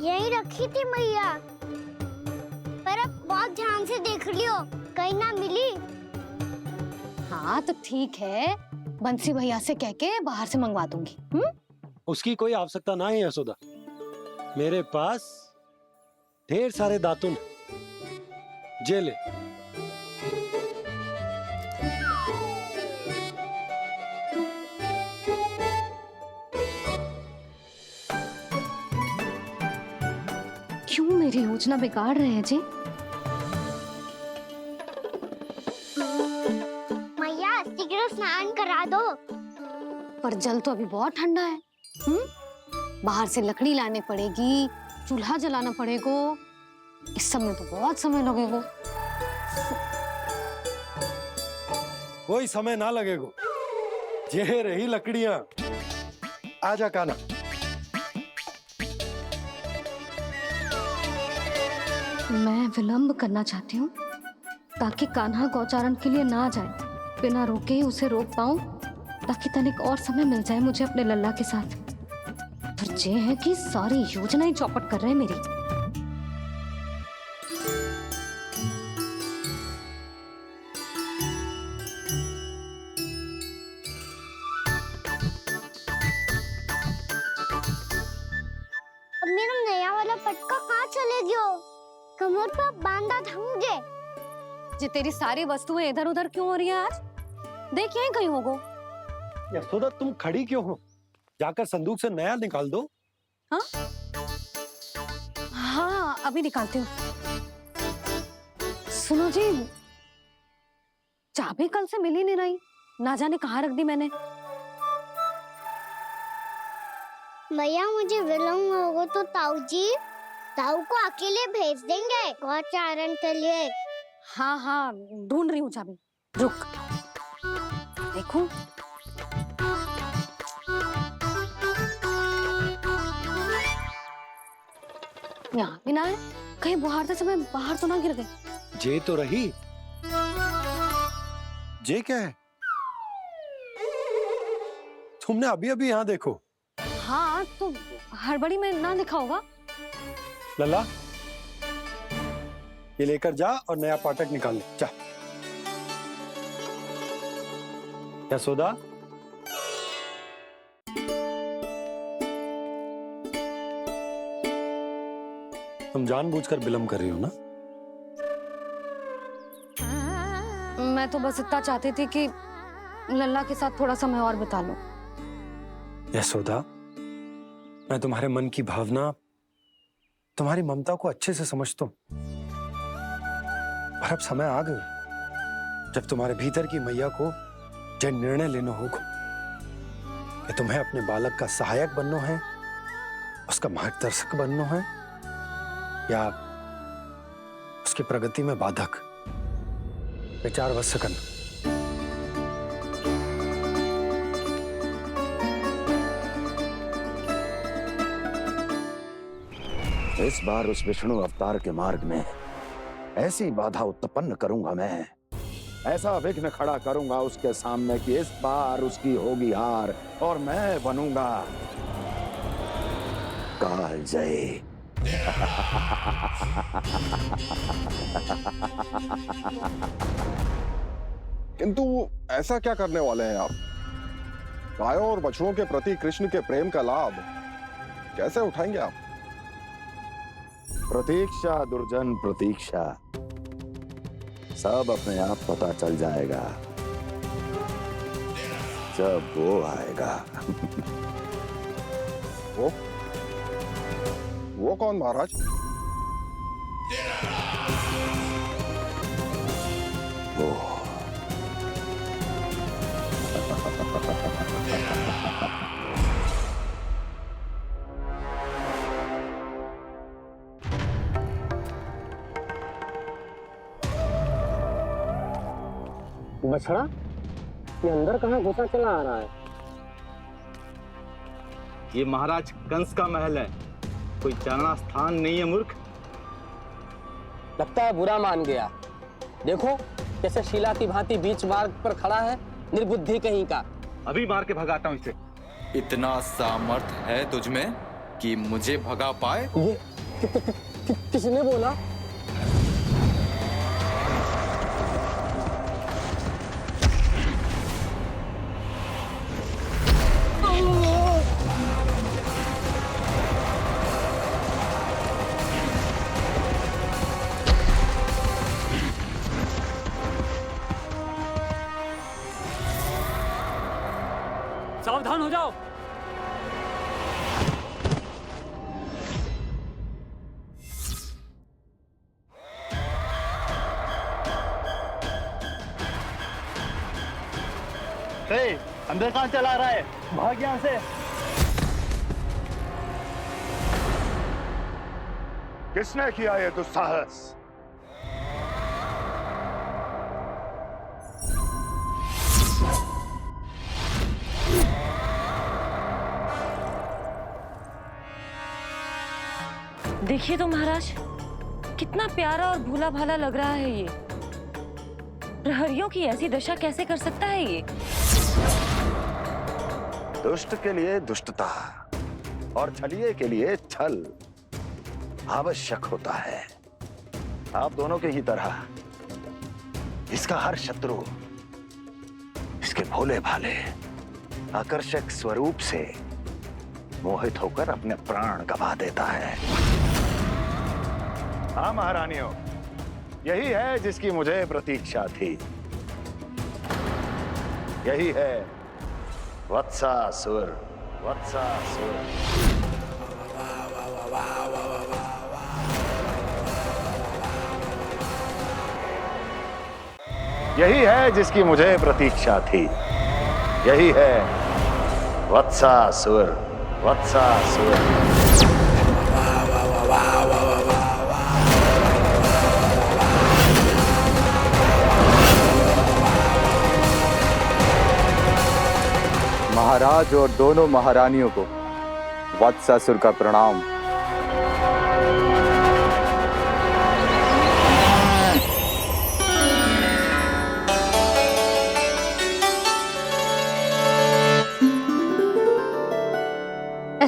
यही रखी थी मैया, पर अब बहुत ध्यान से देख लियो, कहीं ना मिली। हाँ तो ठीक है, बंसी भैया से कह के बाहर से मंगवा दूंगी। उसकी कोई आवश्यकता ना है यशोदा, मेरे पास ढेर सारे दातुन, जे ले। क्यों मेरी योजना बिगाड़ रहे हैं जी? मैया शीघ्र स्नान करा दो। पर जल तो अभी बहुत ठंडा है। बाहर से लकड़ी लाने पड़ेगी, चूल्हा जलाना पड़ेगा। इस सब में तो बहुत समय लगेगा। कोई समय ना लगेगा, ये रही लकड़ियां। आजा काना। मैं विलंब करना चाहती हूँ ताकि कान्हा गौचारण के लिए ना जाए। बिना रोके ही उसे रोक पाऊं, ताकि तनिक और समय मिल जाए मुझे अपने लल्ला के साथ। पर ये है कि सारी योजना ही चौपट कर रहे हैं मेरी। अब मेरा नया वाला पटका कहाँ चले गयो? कमर पर बांधा था मुझे। जे तेरी सारी वस्तुएं इधर उधर क्यों हो रही है आज? देख यहीं कहीं होगो। यशोदा तुम खड़ी क्यों हो? जाकर संदूक से नया निकाल दो। हाँ हाँ अभी निकालती हूँ। सुनो जी, चाबी कल से मिल ही नहीं रही, ना जाने कहाँ रख दी मैंने। भैया मुझे विलम्ब होगा तो ताऊ को अकेले भेज देंगे गौचारण के लिए। हाँ हाँ ढूंढ रही हूँ चाबी, रुक। देखूं। यहाँ भी ना है, कहीं बुहारते समय बाहर तो ना गिर गए। जे तो रही। जे क्या है? तुमने अभी अभी यहाँ देखो। हाँ तो हड़बड़ी में ना दिखा होगा। लल्ला, ये लेकर जा और नया पाठक निकाल ले, जा। यशोदा, तुम जानबूझकर विलंब कर रही हो ना? मैं तो बस इतना चाहती थी कि लल्ला के साथ थोड़ा समय और बिता लो। यशोदा, मैं तुम्हारे मन की भावना, तुम्हारी ममता को अच्छे से समझता हूं। पर अब समय आ गया जब तुम्हारे भीतर की मैया को जो निर्णय लेना होगा कि तुम्हें अपने बालक का सहायक बनना है, उसका मार्गदर्शक बनना है, या उसकी प्रगति में बाधक। विचार अवश्य करना। इस बार उस विष्णु अवतार के मार्ग में ऐसी बाधा उत्पन्न करूंगा मैं, ऐसा विघ्न खड़ा करूंगा उसके सामने कि इस बार उसकी होगी हार और मैं बनूंगा कालजयी। किंतु ऐसा क्या करने वाले हैं आप? गायों और बछड़ों के प्रति कृष्ण के प्रेम का लाभ कैसे उठाएंगे आप? प्रतीक्षा दुर्जन प्रतीक्षा, सब अपने आप पता चल जाएगा जब वो आएगा। वो कौन महाराज? वो बछड़ा, ये अंदर कहाँ घुसा चला आ रहा है? ये महाराज कंस का महल है, कोई जाना स्थान नहीं है मूर्ख। लगता है बुरा मान गया। देखो कैसे शीला की भांति बीच मार्ग पर खड़ा है, निर्बुद्धि कहीं का। अभी मार के भगाता हूँ इसे। इतना सामर्थ है तुझमें कि मुझे भगा पाए? ये किसने बोला? सावधान हो जाओ। अंदर कहाँ चला रहा है? भाग यहाँ से। किसने किया ये दुस्साहस? देखिए तो महाराज, कितना प्यारा और भोला भाला लग रहा है ये। प्रहरियों की ऐसी दशा कैसे कर सकता है ये? दुष्ट के लिए दुष्टता और छलिए के लिए छल आवश्यक होता है। आप दोनों के ही तरह इसका हर शत्रु इसके भोले भाले आकर्षक स्वरूप से मोहित होकर अपने प्राण गंवा देता है। हाँ महारानियों, यही है जिसकी मुझे प्रतीक्षा थी। यही है वत्सासुर। वत्सासुर यही है जिसकी मुझे प्रतीक्षा थी। यही है वत्सासुर। वत्सासुर महाराज और दोनों महारानियों को वत्सासुर का प्रणाम।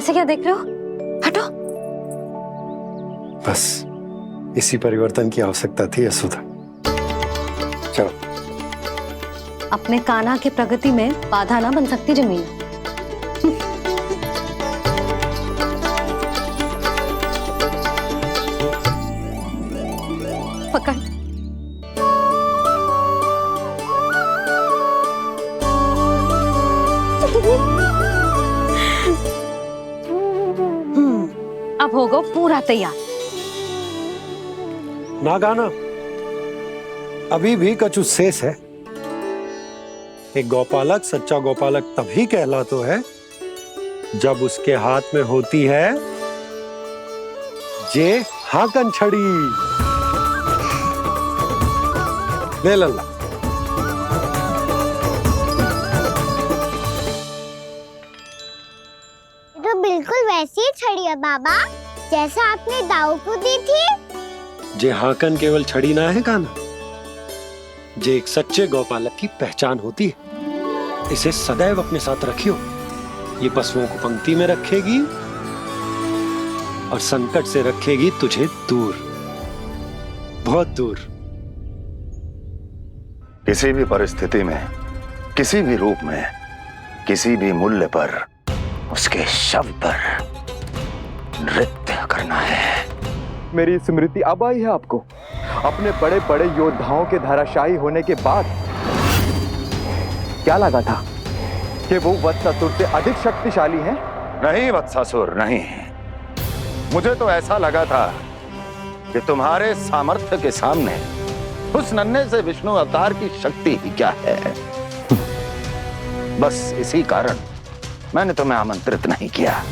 ऐसे क्या देख रहे हो? हटो। बस इसी परिवर्तन की आवश्यकता थी यशोदा। चलो। अपने कान्हा की प्रगति में बाधा ना बन सकती जमीन। पकड़। अब होगा पूरा तैयार। ना गाना, अभी भी कछु शेष है। एक गौपालक सच्चा गौपालक तभी कहलाता है जब उसके हाथ में होती है जे हाकन छड़ी। ले लल्ला। तो बिल्कुल वैसी ही छड़ी है बाबा जैसा आपने दाऊ को दी थी। जे हाकन केवल छड़ी ना है कान्हा, जे एक सच्चे गौपालक की पहचान होती है। इसे सदैव अपने साथ रखियो। ये पशुओं को पंक्ति में रखेगी और संकट से रखेगी तुझे दूर, बहुत दूर। किसी भी परिस्थिति में, किसी भी रूप में, किसी भी मूल्य पर उसके शव पर नृत्य करना है। मेरी स्मृति अब आई है आपको अपने बड़े बड़े योद्धाओं के धराशायी होने के बाद। क्या लगा था कि वो वत्सासुर से अधिक शक्तिशाली हैं? नहीं वत्सासुर, नहीं। मुझे तो ऐसा लगा था कि तुम्हारे सामर्थ्य के सामने उस नन्हे से विष्णु अवतार की शक्ति ही क्या है। बस इसी कारण मैंने तुम्हें आमंत्रित नहीं किया।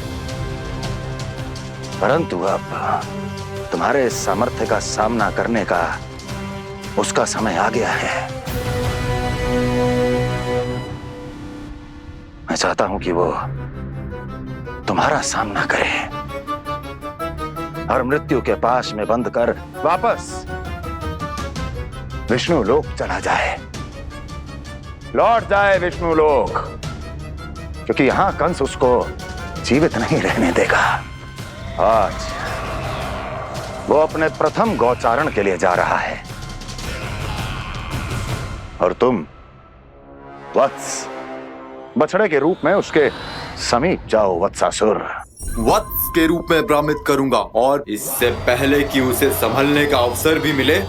परंतु अब तुम्हारे सामर्थ्य का सामना करने का उसका समय आ गया है। मैं चाहता हूं कि वो तुम्हारा सामना करे और मृत्यु के पाश में बंद कर वापस विष्णु लोक चला जाए, लौट जाए विष्णु लोक, क्योंकि यहां कंस उसको जीवित नहीं रहने देगा। आज वो अपने प्रथम गौचारण के लिए जा रहा है और तुम वत्स बछड़े के रूप में उसके समीप जाओ वत्सासुर। वत्स के रूप में भ्रमित करूंगा और इससे पहले कि उसे संभलने का अवसर भी मिले,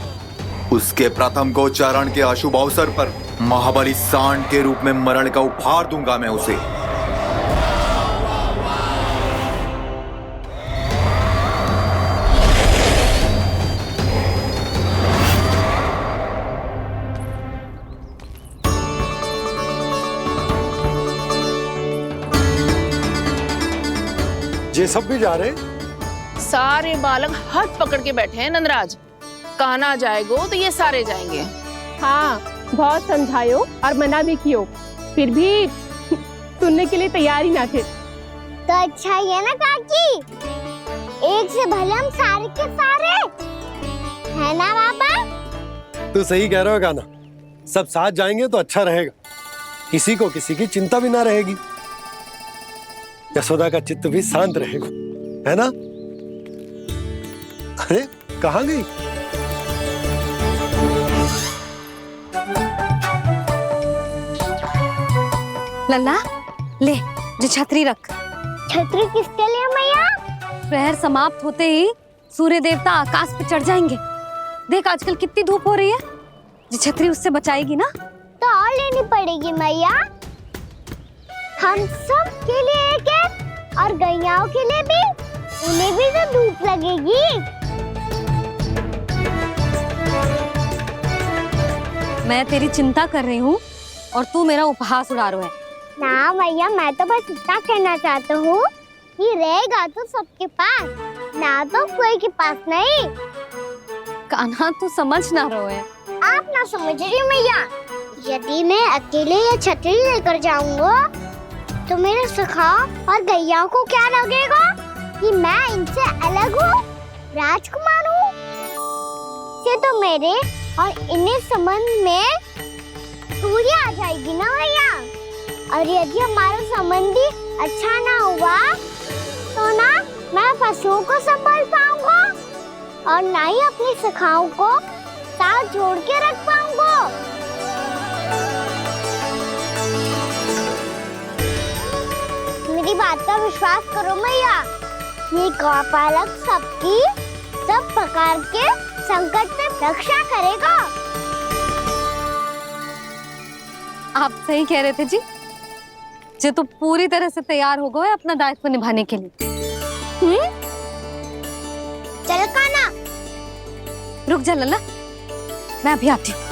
उसके प्रथम गोचारण के अशुभ अवसर पर महाबली सांड के रूप में मरण का उपहार दूंगा मैं उसे। ये सब भी जा रहे? सारे बालक हाथ पकड़ के बैठे हैं नंदराज। कान्हा जाएगो तो ये सारे जाएंगे। हाँ, बहुत समझायो और मना भी कियो, फिर भी सुनने के लिए तैयार ही ना थे। तो अच्छा ही है ना काकी, एक से भले हम सारे के सारे है ना बाबा। तू सही कह रहे हो कान्हा, सब साथ जाएंगे तो अच्छा रहेगा, किसी को किसी की चिंता भी ना रहेगी, यशोदा का चित्त भी शांत रहेगा, है ना? अरे कहाँ गई? लल्ला ले, जो छतरी रख। छतरी किसके लिए मैया? प्रहर समाप्त होते ही सूर्य देवता आकाश पे चढ़ जाएंगे। देख आजकल कितनी धूप हो रही है, जो छतरी उससे बचाएगी ना। तो और लेनी पड़ेगी मैया, हम सब के लिए एक एक और गैयाओं के लिए भी, उन्हें भी तो धूप लगेगी। मैं तेरी चिंता कर रही हूँ और तू मेरा उपहास उड़ा रहा है। ना मैया, मैं तो बस इतना कहना चाहता हूँ कि रहेगा तो सबके पास, ना तो कोई के पास नहीं। कान्हा तू समझ ना रहो है। आप ना समझ रही मैया, यदि मैं अकेले ये छतरी लेकर जाऊंगा तो मेरे सखा और गैयाओं को क्या लगेगा कि मैं इनसे अलग हूँ, राजकुमार हूँ। ये तो मेरे और इन्हें संबंध में दूरी आ जाएगी ना भैया। और यदि हमारा संबंध ही अच्छा ना हुआ तो ना मैं पशुओं को संभाल पाऊंगा और ना ही अपनी सखाओं को साथ जोड़ के रख पाऊंगा। मेरी बात का विश्वास करो मैया, ये गौपालक सबकी सब प्रकार के संकट से रक्षा करेगा। आप सही कह रहे थे जी। जे तो पूरी तरह से तैयार हो गए अपना दायित्व निभाने के लिए। चल काना। रुक जा लल्ला, मैं अभी आती हूँ।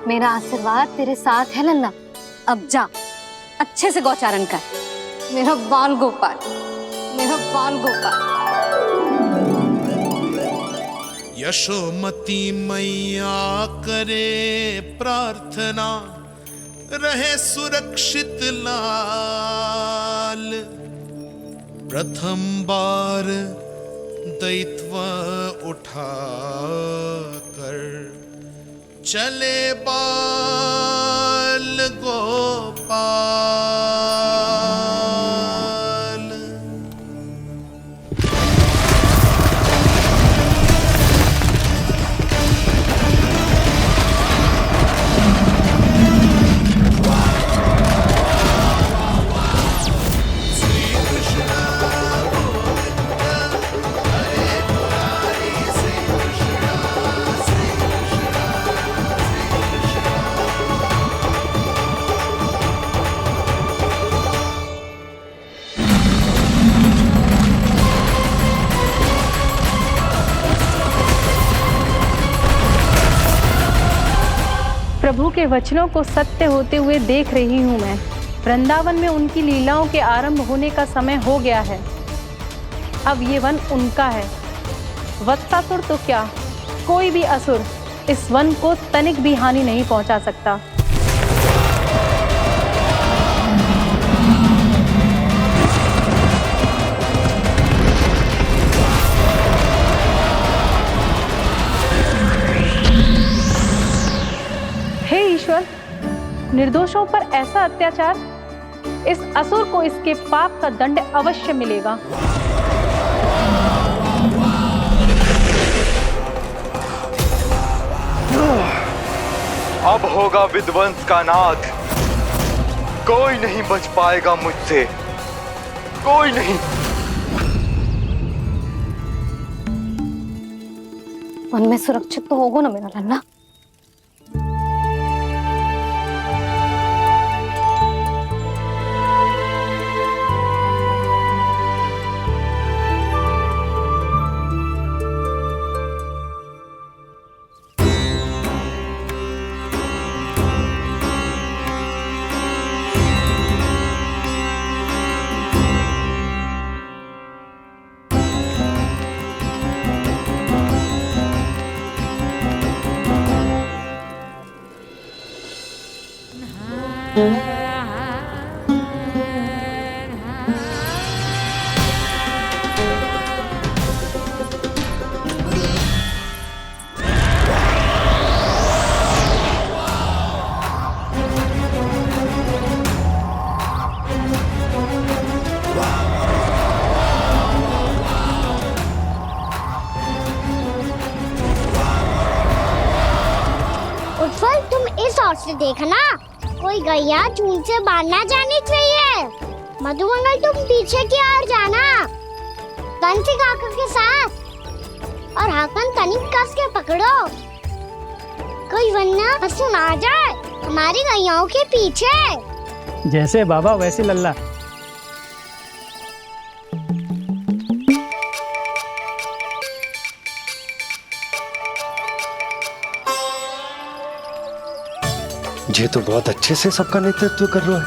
मेरा आशीर्वाद तेरे साथ है लल्ला। अब जा, अच्छे से गौचारण कर। मेरा बाल गोपाल, मेरा बाल गोपाल। यशोमती मैया करे प्रार्थना, रहे सुरक्षित लाल। प्रथम बार दैत्व उठा कर चले बाल गोपाल। प्रभु के वचनों को सत्य होते हुए देख रही हूँ मैं। वृंदावन में उनकी लीलाओं के आरंभ होने का समय हो गया है। अब ये वन उनका है। वत्सासुर तो क्या, कोई भी असुर इस वन को तनिक भी हानि नहीं पहुंचा सकता। हे ईश्वर, निर्दोषों पर ऐसा अत्याचार, इस असुर को इसके पाप का दंड अवश्य मिलेगा। अब होगा विध्वंस का नाद। कोई नहीं बच पाएगा मुझसे, कोई नहीं। वन में सुरक्षित तो होगा ना मेरा लल्ला। उत्पल, तुम इस ओर से देखना, कोई गैया झूल से बाहर ना जानी चाहिए। मधुमंगल, तुम पीछे की ओर जाना, कंसी काका के साथ। और हाकन तनिक कस के पकड़ो, कोई वरना पशु ना जाए हमारी गैयाओं के पीछे। जैसे बाबा वैसे लल्ला। ये तो बहुत अच्छे से सबका नेतृत्व कर रहा है।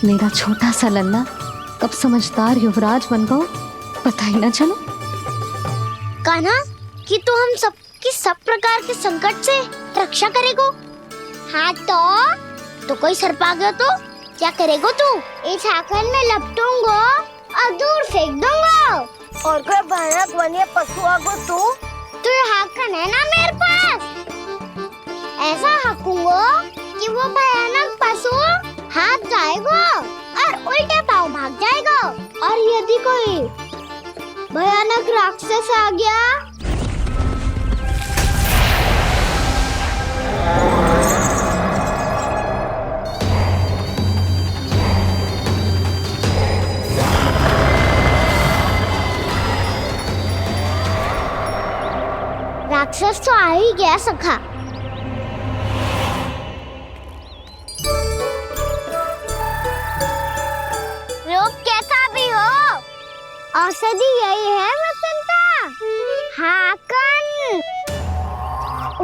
मेरा छोटा सा लल्ला कब समझदार युवराज बन गो पता ही ना चलो। कान्हा कि तू हम सबकी सब प्रकार के संकट से रक्षा करेगो। हाँ तो कोई सर्प आ गया तो क्या करेगो तू? इस हाकन में लपटूंगो और दूर फेंक दूंगा। और कोई भयानक वन्य पशु आगो तो ये हाकन है ना मेरे पास, ऐसा हाकूंगो कि वो भयानक पशु हाथ जाएगा और उल्टे पाँव भाग जाएगा। और यदि कोई भयानक राक्षस आ गया राक्षस तो आ ही गया सखा। रोग कैसा भी हो औषधि यही है वसंता। हाकन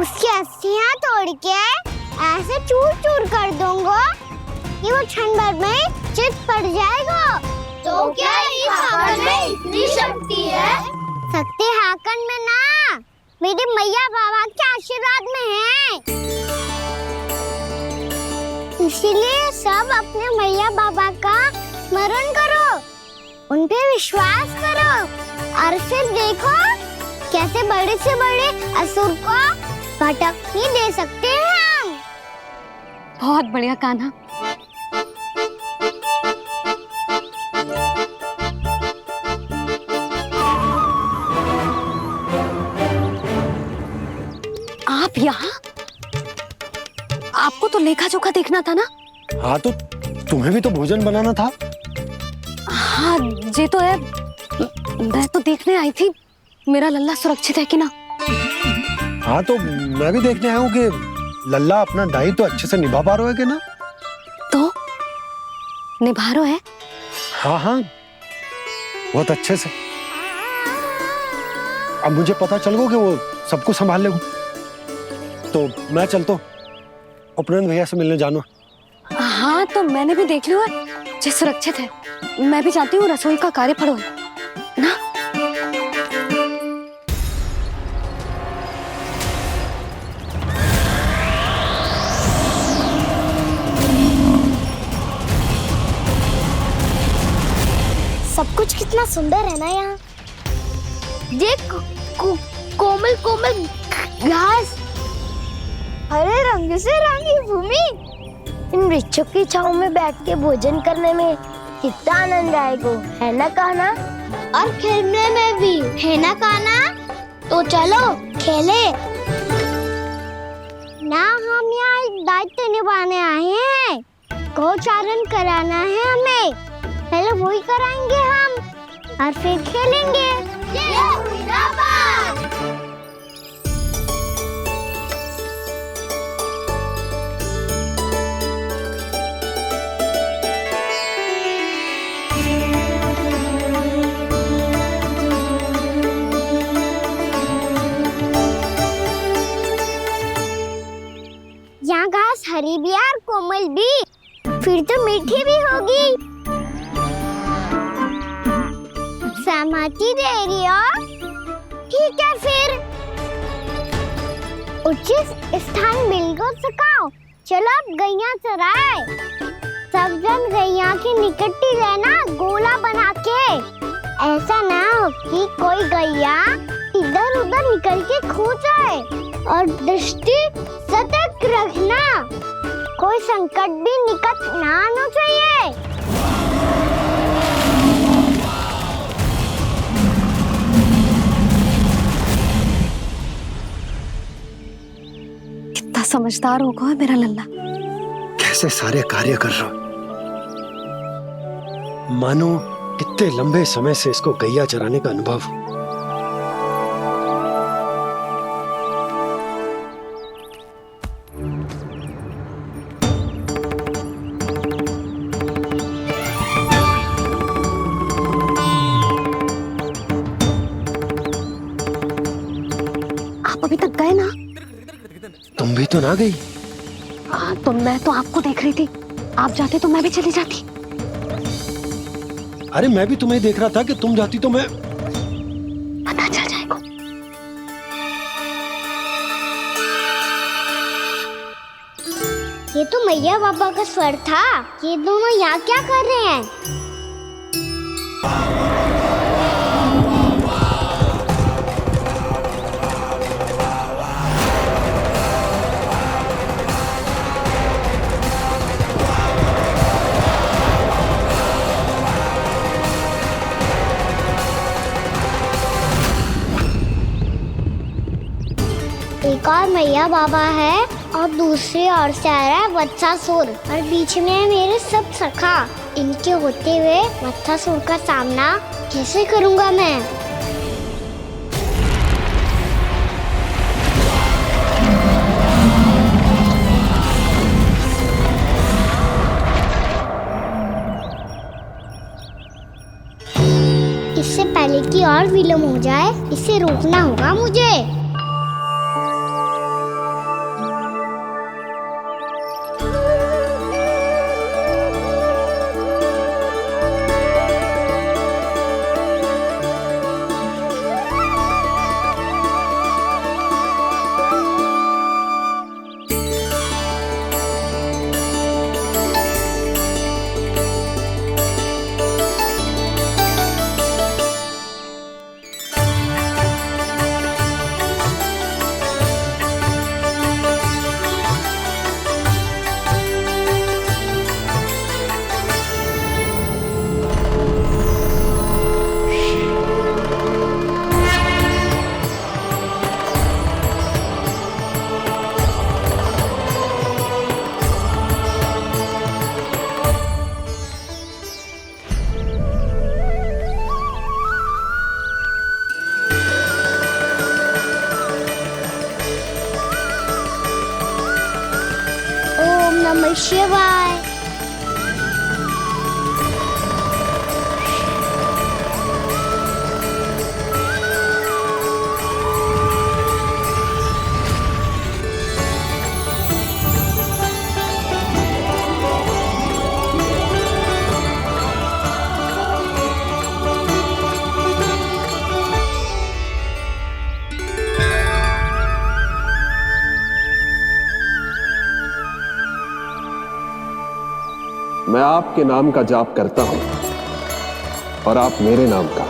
उसकी अस्थियां तोड़ के ऐसे चूर चूर कर दूंगा कि वो क्षण भर में चित पड़ जाएगा। तो क्या इस हाकन में इतनी शक्ति है? शक्ति हाकन में ना मेरे मैया बाबा के आशीर्वाद में है। इसीलिए सब अपने मैया बाबा का स्मरण करो, उन पे विश्वास करो और फिर देखो कैसे बड़े से बड़े असुर को भटक ही दे सकते हैं हम। बहुत बढ़िया कान्हा। आप यहाँ? आपको तो लेखा जोखा देखना था ना? हाँ तो तुम्हें भी तो भोजन बनाना था। हाँ ये तो है, मैं तो देखने आई थी मेरा लल्ला सुरक्षित है कि ना। हाँ तो मैं भी देखने आया हूँ कि लल्ला अपना दायित्व तो अच्छे से निभा पा रहा है कि ना। तो निभा रहा है? हाँ हाँ बहुत अच्छे से। अब मुझे पता चल गया कि वो सबको संभाल लेगा। तो मैं चलता हूँ, उपनंद भैया से मिलने जानो। हाँ तो मैंने भी देख लिया जो सुरक्षित है। मैं भी चाहती हूँ रसोई का कार्य पड़ो ना। सब कुछ कितना सुंदर है ना यहाँ। ये कोमल कोमल घास, हरे रंग से रंगी भूमि, इन वृक्षों की छांव में बैठ के भोजन करने में कितना आनंद आएगा, है ना कान्हा? और खेलने में भी, है ना कान्हा? तो चलो खेले ना। हम यहाँ एक दायित्व निभाने आए हैं, गोचारण कराना है हमें। पहले वही कराएंगे हम और फिर खेलेंगे। ये हुई ना बात। यहाँ घास हरी भी और कोमल भी, फिर तो मीठी भी होगी। सहमति दे रही हो? ठीक है फिर उचित स्थान बिल्कुल सिखाओ। चलो अब गैया चराए। सब जन गैया की निकटती रहना गोला बना के। ऐसा ना हो कि कोई गैया इधर उधर निकल के खो जाए। और दृष्टि सतर्क रखना, कोई संकट भी निकट ना आना चाहिए। कितना समझदार होगा मेरा लल्ला। कैसे सारे कार्य कर रहा, मानो कितने लंबे समय से इसको गैया चराने का अनुभव हो। आप अभी तक गए ना? तुम भी तो ना गई। तो मैं तो आपको देख रही थी, आप जाते तो मैं भी चली जाती। अरे मैं भी तुम्हें देख रहा था कि तुम जाती तो मैं पता चल जाएगा। ये तो मैया बाबा का स्वर था। ये दोनों यहाँ क्या कर रहे हैं? एक और मैया बाबा है और दूसरी ओर से आ रहा है वत्सासुर और बीच में है मेरे सब सखा। इनके होते हुए वत्सासुर का सामना कैसे करूंगा मैं? इससे पहले कि और विलम्ब हो जाए, इसे रोकना होगा मुझे। नमः शिवाय। मैं आपके नाम का जाप करता हूं और आप मेरे नाम का।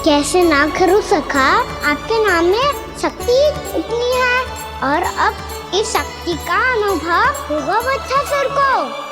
कैसे ना करूं सखा, आपके नाम में शक्ति इतनी है और अब इस शक्ति का अनुभव होगा वत्सासुर को।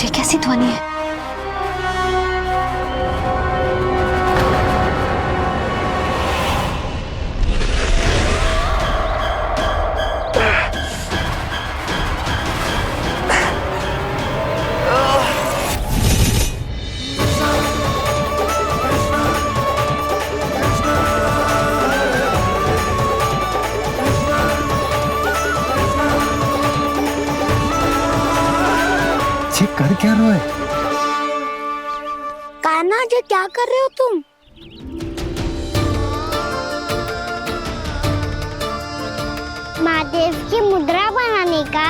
ये कैसी ध्वनि है? कर क्या रहे हो? कान्हा जी क्या कर रहे हो तुम? महादेव की मुद्रा बनाने का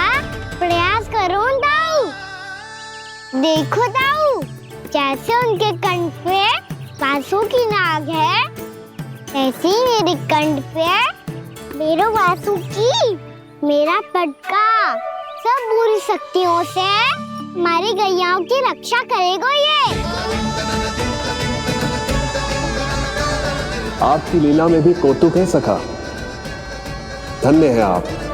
प्रयास करो दाऊ। देखो दाऊ, जैसे उनके कंठ पे वासु की नाग है, ऐसे ही मेरे कंठ पे मेरे वासु की मेरा पटका सब बुरी शक्तियों से हमारी गैयाओं की रक्षा करेगा ये। आपकी लीला में भी कौतुक है सखा। धन्य है आप।